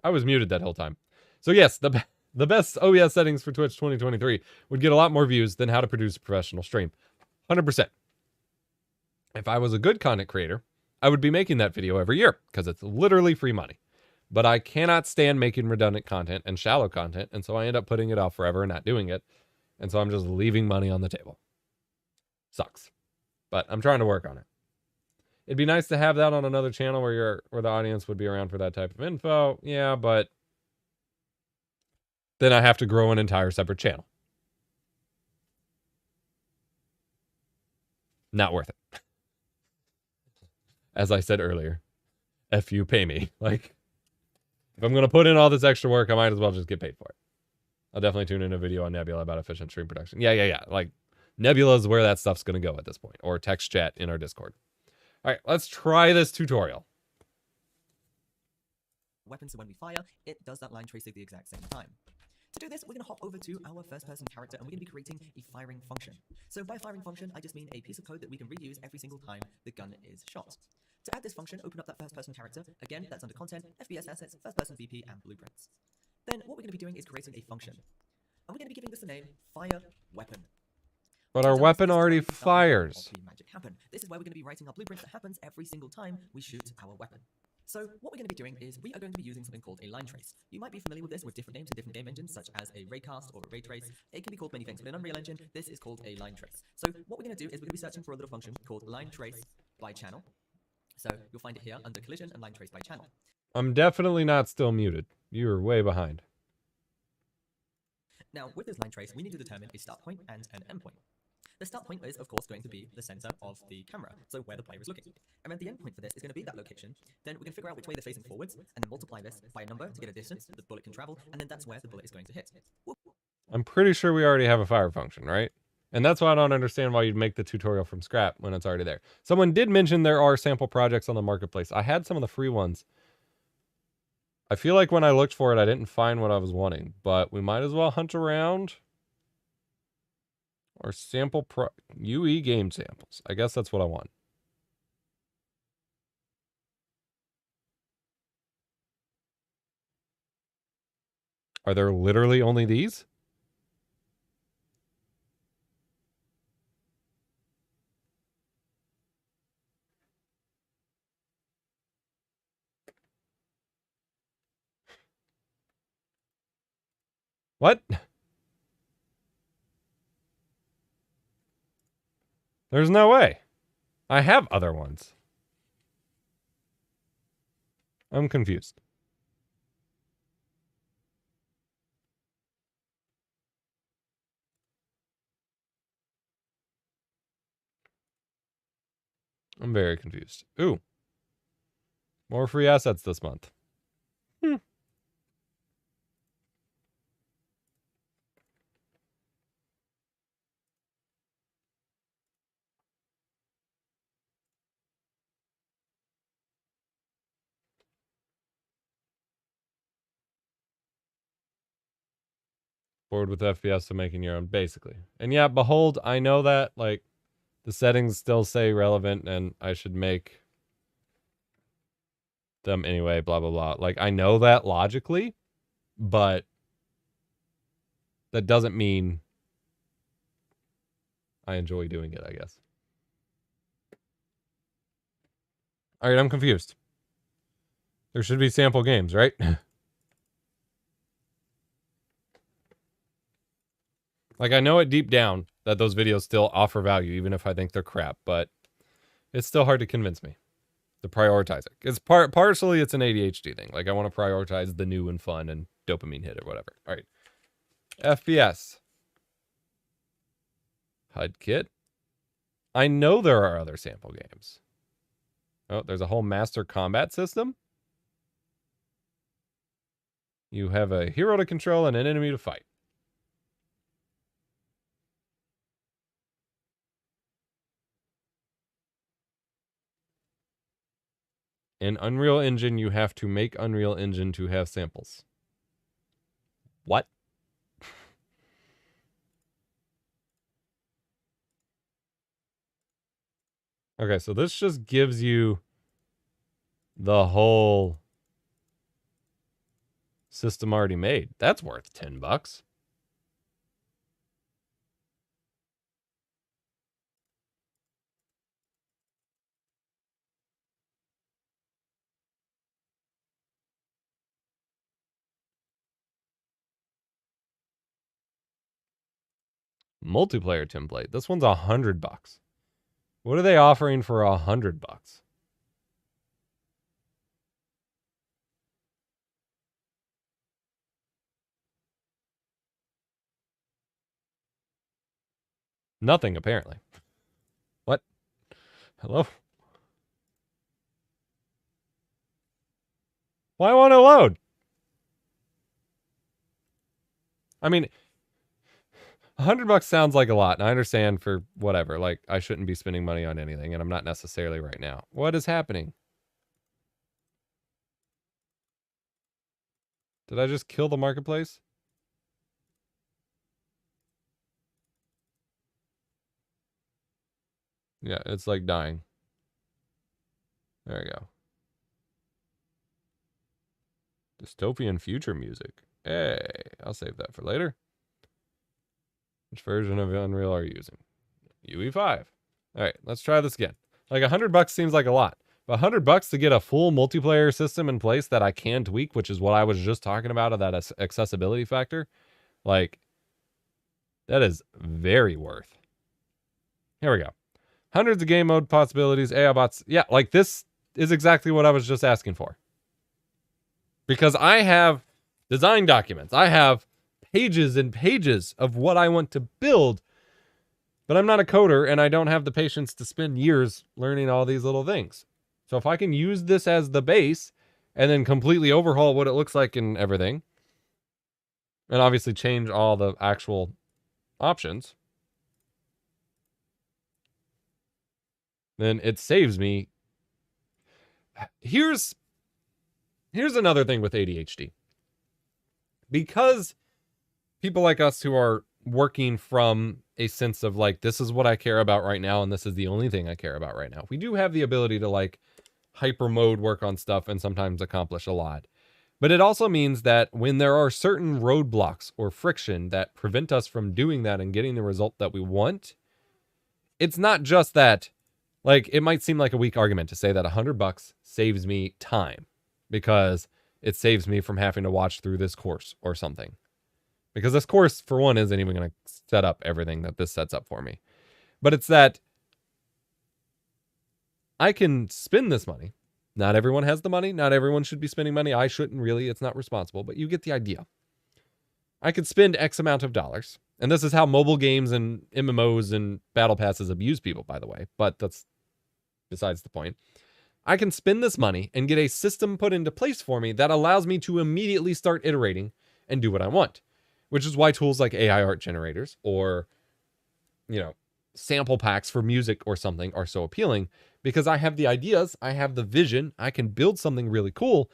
I was muted that whole time. So yes, the best OBS settings for Twitch 2023 would get a lot more views than how to produce a professional stream. 100%. If I was a good content creator, I would be making that video every year because it's literally free money. But I cannot stand making redundant content and shallow content, and so I end up putting it off forever and not doing it. And so I'm just leaving money on the table. Sucks. But I'm trying to work on it. It'd be nice to have that on another channel where the audience would be around for that type of info. Yeah, but then I have to grow an entire separate channel. Not worth it. As I said earlier, if you pay me. Like, if I'm going to put in all this extra work, I might as well just get paid for it. I'll definitely tune in a video on Nebula about efficient stream production. Yeah. Like, Nebula is where that stuff's going to go at this point. Or text chat in our Discord. All right, let's try this tutorial. Weapon, so when we fire, it does that line trace at the exact same time. To do this, we're going to hop over to our first-person character, and we're going to be creating a firing function. So by firing function, I just mean a piece of code that we can reuse every single time the gun is shot. To add this function, open up that first-person character. Again, that's under Content, FPS Assets, First-Person VP, and Blueprints. Then what we're going to be doing is creating a function. And we're going to be giving this the name Fire Weapon. But our weapon already fires. Magic happen. This is where we're going to be writing our blueprint that happens every single time we shoot our weapon. So what we're going to be doing is we are going to be using something called a line trace. You might be familiar with this with different names in different game engines, such as a raycast or a ray trace. It can be called many things, but in Unreal Engine, this is called a line trace. So what we're going to do is we're going to be searching for a little function called line trace by channel. So you'll find it here under collision and line trace by channel. I'm definitely not still muted. You're way behind. Now, with this line trace, we need to determine a start point and an end point. The start point is, of course, going to be the center of the camera, so where the player is looking. And then the end point for this is going to be that location. Then we're going to figure out which way they're facing forwards, and then multiply this by a number to get a distance the bullet can travel, and then that's where the bullet is going to hit. Whoop. I'm pretty sure we already have a fire function, right? And that's why I don't understand why you'd make the tutorial from scrap when it's already there. Someone did mention there are sample projects on the marketplace. I had some of the free ones. I feel like when I looked for it, I didn't find what I was wanting, but we might as well hunt around. Or sample UE game samples. I guess that's what I want. Are there literally only these? What? There's no way. I have other ones. I'm confused. I'm very confused. Ooh. More free assets this month. Bored with FPS, so making your own, basically. And yeah, Behold, I know that, like, the settings still say relevant and I should make them anyway, blah, blah, blah. Like, I know that logically, but that doesn't mean I enjoy doing it, I guess. All right, I'm confused. There should be sample games, right? Like, I know it deep down that those videos still offer value, even if I think they're crap, but it's still hard to convince me to prioritize it. It's partially it's an ADHD thing. Like, I want to prioritize the new and fun and dopamine hit or whatever. All right. FPS. HUD kit. I know there are other sample games. Oh, there's a whole master combat system. You have a hero to control and an enemy to fight. In Unreal Engine, you have to make Unreal Engine to have samples. What? Okay, so this just gives you the whole system already made. That's worth $10. Multiplayer template. This one's $100. What are they offering for $100? Nothing, apparently. What? Hello? Why won't it load? I mean, $100 sounds like a lot, and I understand for whatever. Like, I shouldn't be spending money on anything, and I'm not necessarily right now. What is happening? Did I just kill the marketplace? Yeah, it's like dying. There we go. Dystopian future music. Hey, I'll save that for later. Which version of Unreal are you using? UE5. All right, let's try this again. Like $100 seems like a lot, but $100 to get a full multiplayer system in place that I can tweak, which is what I was just talking about of that accessibility factor. Like, that is very worth. Here we go. Hundreds of game mode possibilities, AI bots. Yeah, like this is exactly what I was just asking for. Because I have design documents. I have pages and pages of what I want to build, but I'm not a coder and I don't have the patience to spend years learning all these little things. So if I can use this as the base and then completely overhaul what it looks like and everything, and obviously change all the actual options, then it saves me. Here's another thing with ADHD. Because people like us who are working from a sense of like, this is what I care about right now, and this is the only thing I care about right now. We do have the ability to like hyper mode work on stuff and sometimes accomplish a lot. But it also means that when there are certain roadblocks or friction that prevent us from doing that and getting the result that we want, it's not just that, like, it might seem like a weak argument to say that $100 saves me time because it saves me from having to watch through this course or something. Because this course, for one, isn't even going to set up everything that this sets up for me. But it's that I can spend this money. Not everyone has the money. Not everyone should be spending money. I shouldn't really. It's not responsible. But you get the idea. I could spend X amount of dollars. And this is how mobile games and MMOs and battle passes abuse people, by the way. But that's besides the point. I can spend this money and get a system put into place for me that allows me to immediately start iterating and do what I want, which is why tools like AI art generators or, you know, sample packs for music or something are so appealing, because I have the ideas, I have the vision, I can build something really cool.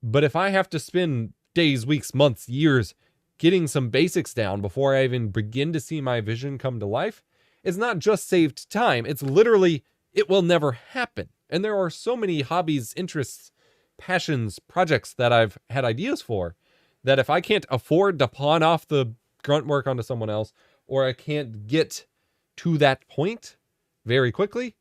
But if I have to spend days, weeks, months, years getting some basics down before I even begin to see my vision come to life, it's not just saved time. It's literally, it will never happen. And there are so many hobbies, interests, passions, projects that I've had ideas for that if I can't afford to pawn off the grunt work onto someone else, or I can't get to that point very quickly,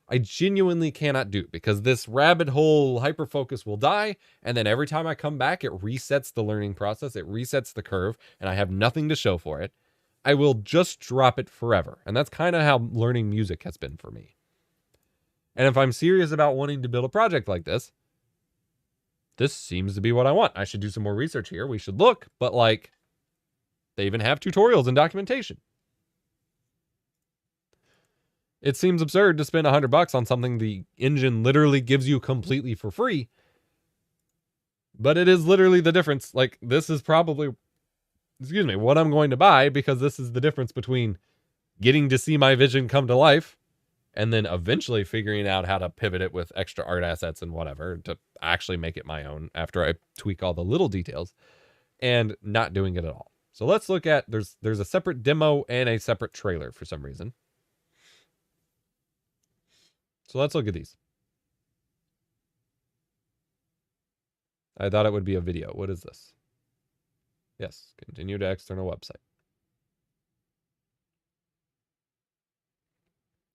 I genuinely cannot do, because this rabbit hole hyperfocus will die. And then every time I come back, it resets the learning process. It resets the curve, and I have nothing to show for it. I will just drop it forever. And that's kind of how learning music has been for me. And if I'm serious about wanting to build a project like this, this seems to be what I want. I should do some more research here. We should look, but like, they even have tutorials and documentation. It seems absurd to spend $100 on something the engine literally gives you completely for free. But it is literally the difference. Like, this is probably, excuse me, what I'm going to buy, because this is the difference between getting to see my vision come to life and then eventually figuring out how to pivot it with extra art assets and whatever to actually make it my own after I tweak all the little details, and not doing it at all. So let's look at, there's a separate demo and a separate trailer for some reason. So let's look at these. I thought it would be a video. What is this? Yes, continue to external website.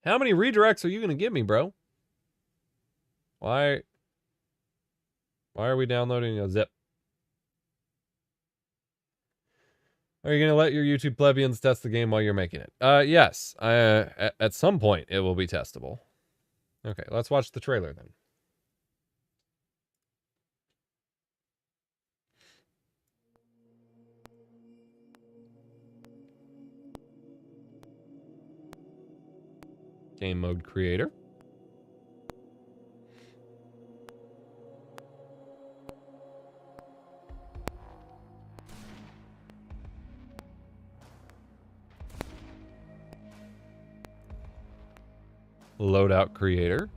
How many redirects are you going to give me, bro? Why are we downloading a zip? Are you going to let your YouTube plebeians test the game while you're making it? Yes. At some point, it will be testable. Okay, let's watch the trailer then. Game mode creator. Loadout creator.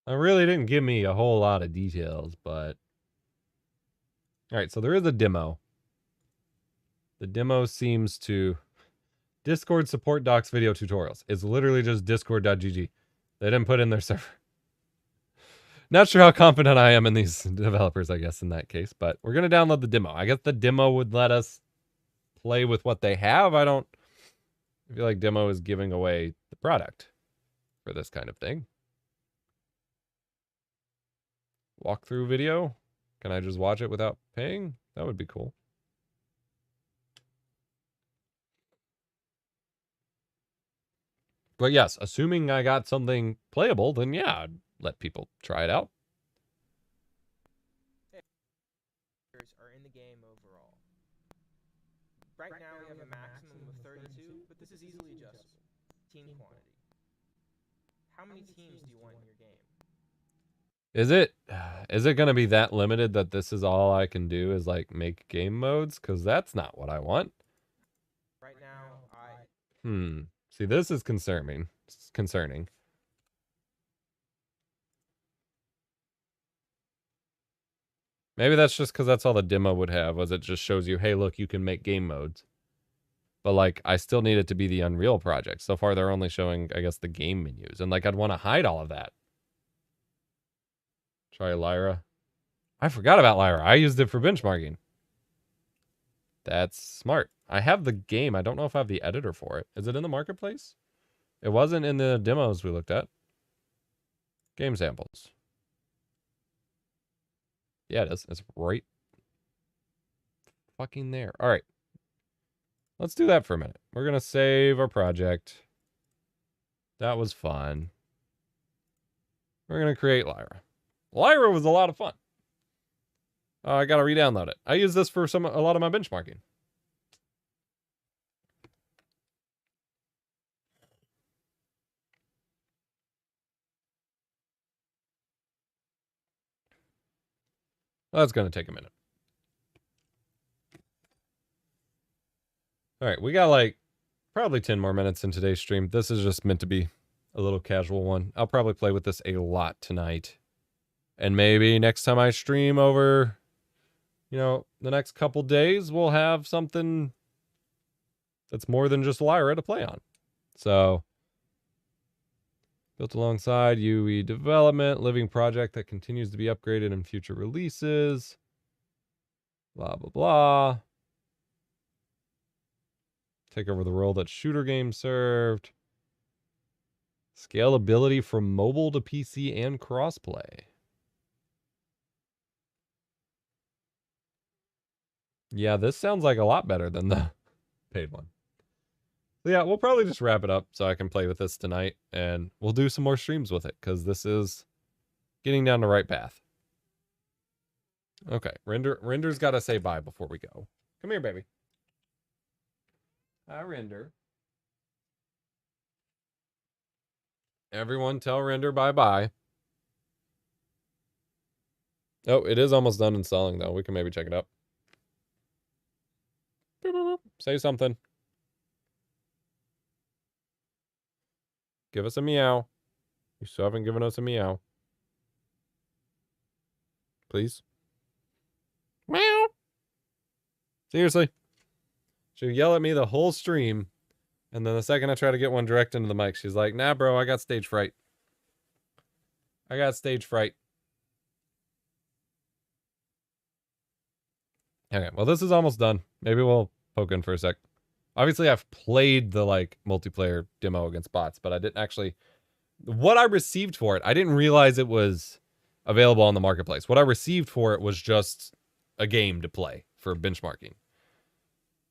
It really didn't give me a whole lot of details, but... Alright, so there is a demo. The demo seems to... Discord support docs video tutorials. It's literally just discord.gg. They didn't put in their server. Not sure how confident I am in these developers, I guess, in that case. But we're going to download the demo. I guess the demo would let us play with what they have. I feel like demo is giving away the product for this kind of thing. Walkthrough video. Can I just watch it without paying? That would be cool. But yes, assuming I got something playable, then yeah, I'd let people try it out. Are in the game overall. Right now we have a maximum of 32, but this is easily adjustable. Team quantity. How many teams do you want in your game? Is it going to be that limited that this is all I can do is like make game modes? Because that's not what I want. Right now, See, this is concerning. It's concerning. Maybe that's just because that's all the demo would have, was it just shows you, hey, look, you can make game modes. But, like, I still need it to be the Unreal project. So far, they're only showing, I guess, the game menus. And, like, I'd want to hide all of that. Try Lyra. I forgot about Lyra. I used it for benchmarking. That's smart. I have the game. I don't know if I have the editor for it. Is it in the marketplace? It wasn't in the demos we looked at. Game samples. Yeah, it is. It's right fucking there. All right. Let's do that for a minute. We're going to save our project. That was fun. We're going to create Lyra. Lyra was a lot of fun. I got to re-download it. I use this for a lot of my benchmarking. That's going to take a minute. All right, we got like probably 10 more minutes in today's stream. This is just meant to be a little casual one. I'll probably play with this a lot tonight. And maybe next time I stream over, you know, the next couple days, we'll have something that's more than just Lyra to play on. So, built alongside UE development, living project that continues to be upgraded in future releases. Blah, blah, blah. Take over the role that shooter games served. Scalability from mobile to PC and crossplay. Yeah, this sounds like a lot better than the paid one. So yeah, we'll probably just wrap it up so I can play with this tonight, and we'll do some more streams with it, because this is getting down the right path. Okay, Render's got to say bye before we go. Come here, baby. Hi, Render. Everyone tell Render bye-bye. Oh, it is almost done installing, though. We can maybe check it out. Boop, boop, boop. Say something. Give us a meow. You still haven't given us a meow. Please. Meow. Seriously. She'll yell at me the whole stream, and then the second I try to get one direct into the mic, she's like, nah, bro, I got stage fright. I got stage fright. Okay, well, this is almost done. Maybe we'll poke in for a sec. Obviously, I've played the, like, multiplayer demo against bots, but I didn't actually... What I received for it, I didn't realize it was available on the marketplace. What I received for it was just a game to play for benchmarking.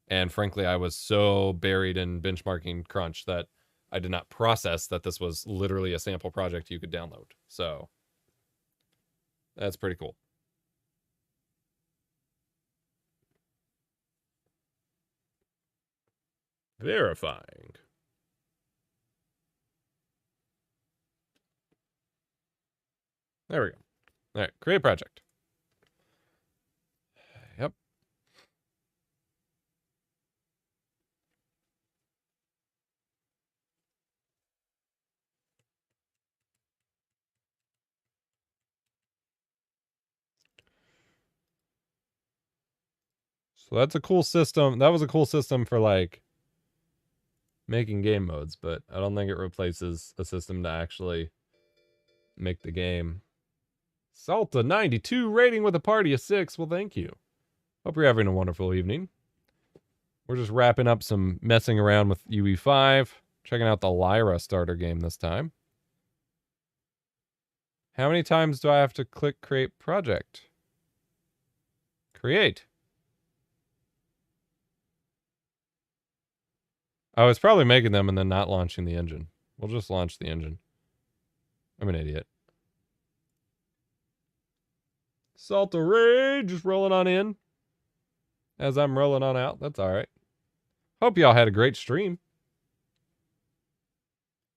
And frankly, I was so buried in benchmarking crunch that I did not process that this was literally a sample project you could download. So that's pretty cool. Verifying. There we go. All right, create project. Yep. So that's a cool system. That was a cool system for like making game modes, but I don't think it replaces a system to actually make the game. Salta 92 rating with a party of 6. Well, thank you. Hope you're having a wonderful evening. We're just wrapping up some messing around with UE5. Checking out the Lyra starter game this time. How many times do I have to click create project? Create. I was probably making them and then not launching the engine. We'll just launch the engine. I'm an idiot. Salta Rage just rolling on in. As I'm rolling on out. That's all right. Hope y'all had a great stream.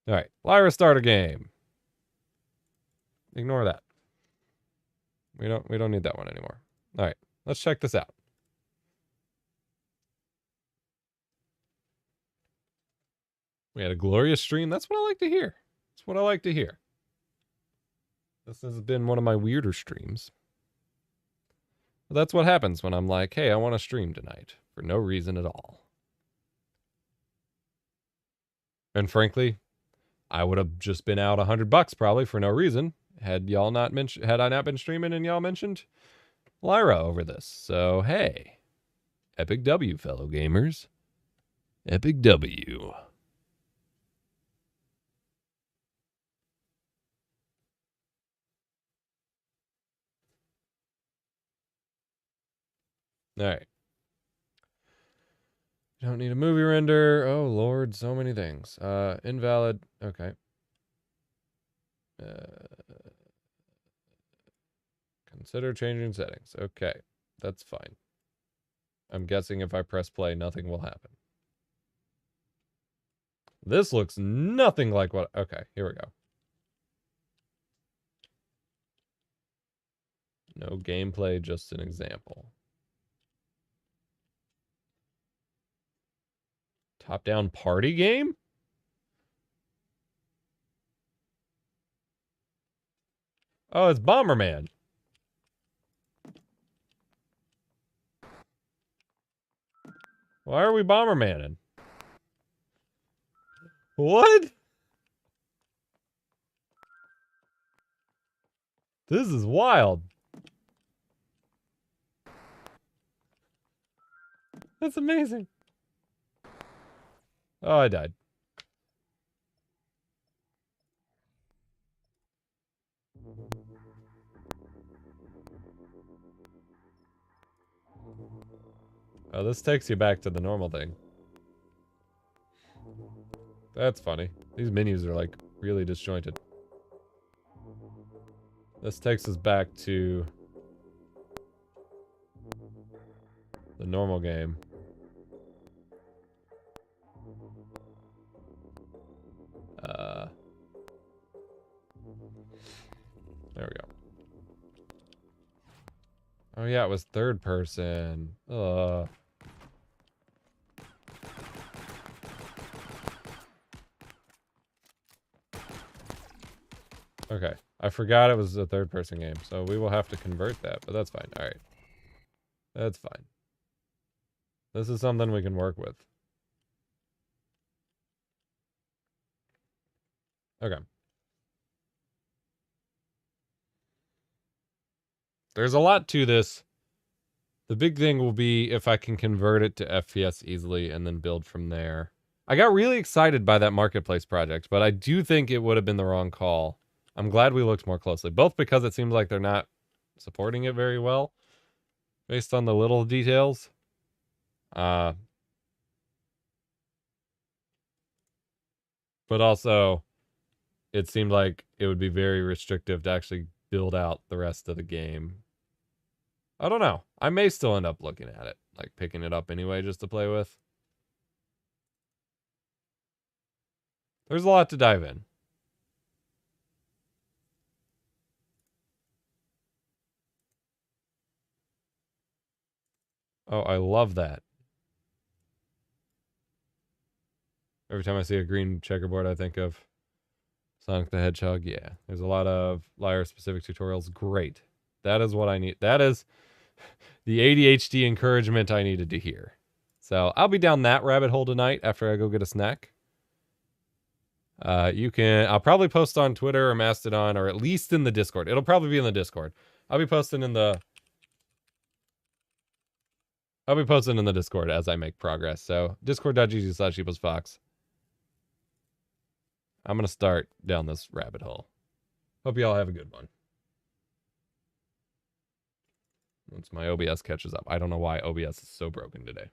All right. Lyra starter game. Ignore that. We don't need that one anymore. All right. Let's check this out. We had a glorious stream. That's what I like to hear. That's what I like to hear. This has been one of my weirder streams. But that's what happens when I'm like, hey, I want to stream tonight for no reason at all. And frankly, I would have just been out $100 probably for no reason had I not been streaming and y'all mentioned Lyra over this. So hey, epic W, fellow gamers. Epic W. All right. You don't need a movie render. Oh, Lord, so many things. Invalid. Okay. Consider changing settings. Okay, that's fine. I'm guessing if I press play, nothing will happen. This looks nothing like what... Okay, here we go. No gameplay, just an example. Top-down party game? Oh, it's Bomberman. Why are we Bombermaning? What? This is wild. That's amazing. Oh, I died. Oh, this takes you back to the normal thing. That's funny. These menus are like really disjointed. This takes us back to the normal game. There we go. Oh yeah, it was third person. Okay, I forgot it was a third person game, so we will have to convert that, but that's fine. All right. That's fine. This is something we can work with. Okay. There's a lot to this. The big thing will be if I can convert it to FPS easily and then build from there. I got really excited by that marketplace project, but I do think it would have been the wrong call. I'm glad we looked more closely, both because it seems like they're not supporting it very well based on the little details. But also it seemed like it would be very restrictive to actually build out the rest of the game. I don't know. I may still end up looking at it, like picking it up anyway just to play with. There's a lot to dive in. Oh, I love that. Every time I see a green checkerboard, I think of Sonic the Hedgehog. Yeah, there's a lot of Lyra specific tutorials. Great. That is what I need. That is the ADHD encouragement I needed to hear. So I'll be down that rabbit hole tonight after I go get a snack. I'll probably post on Twitter or Mastodon or at least in the Discord. It'll probably be in the Discord. I'll be posting in the Discord as I make progress. So discord.gg/sheeplessfox. I'm going to start down this rabbit hole. Hope you all have a good one. Once my OBS catches up. I don't know why OBS is so broken today.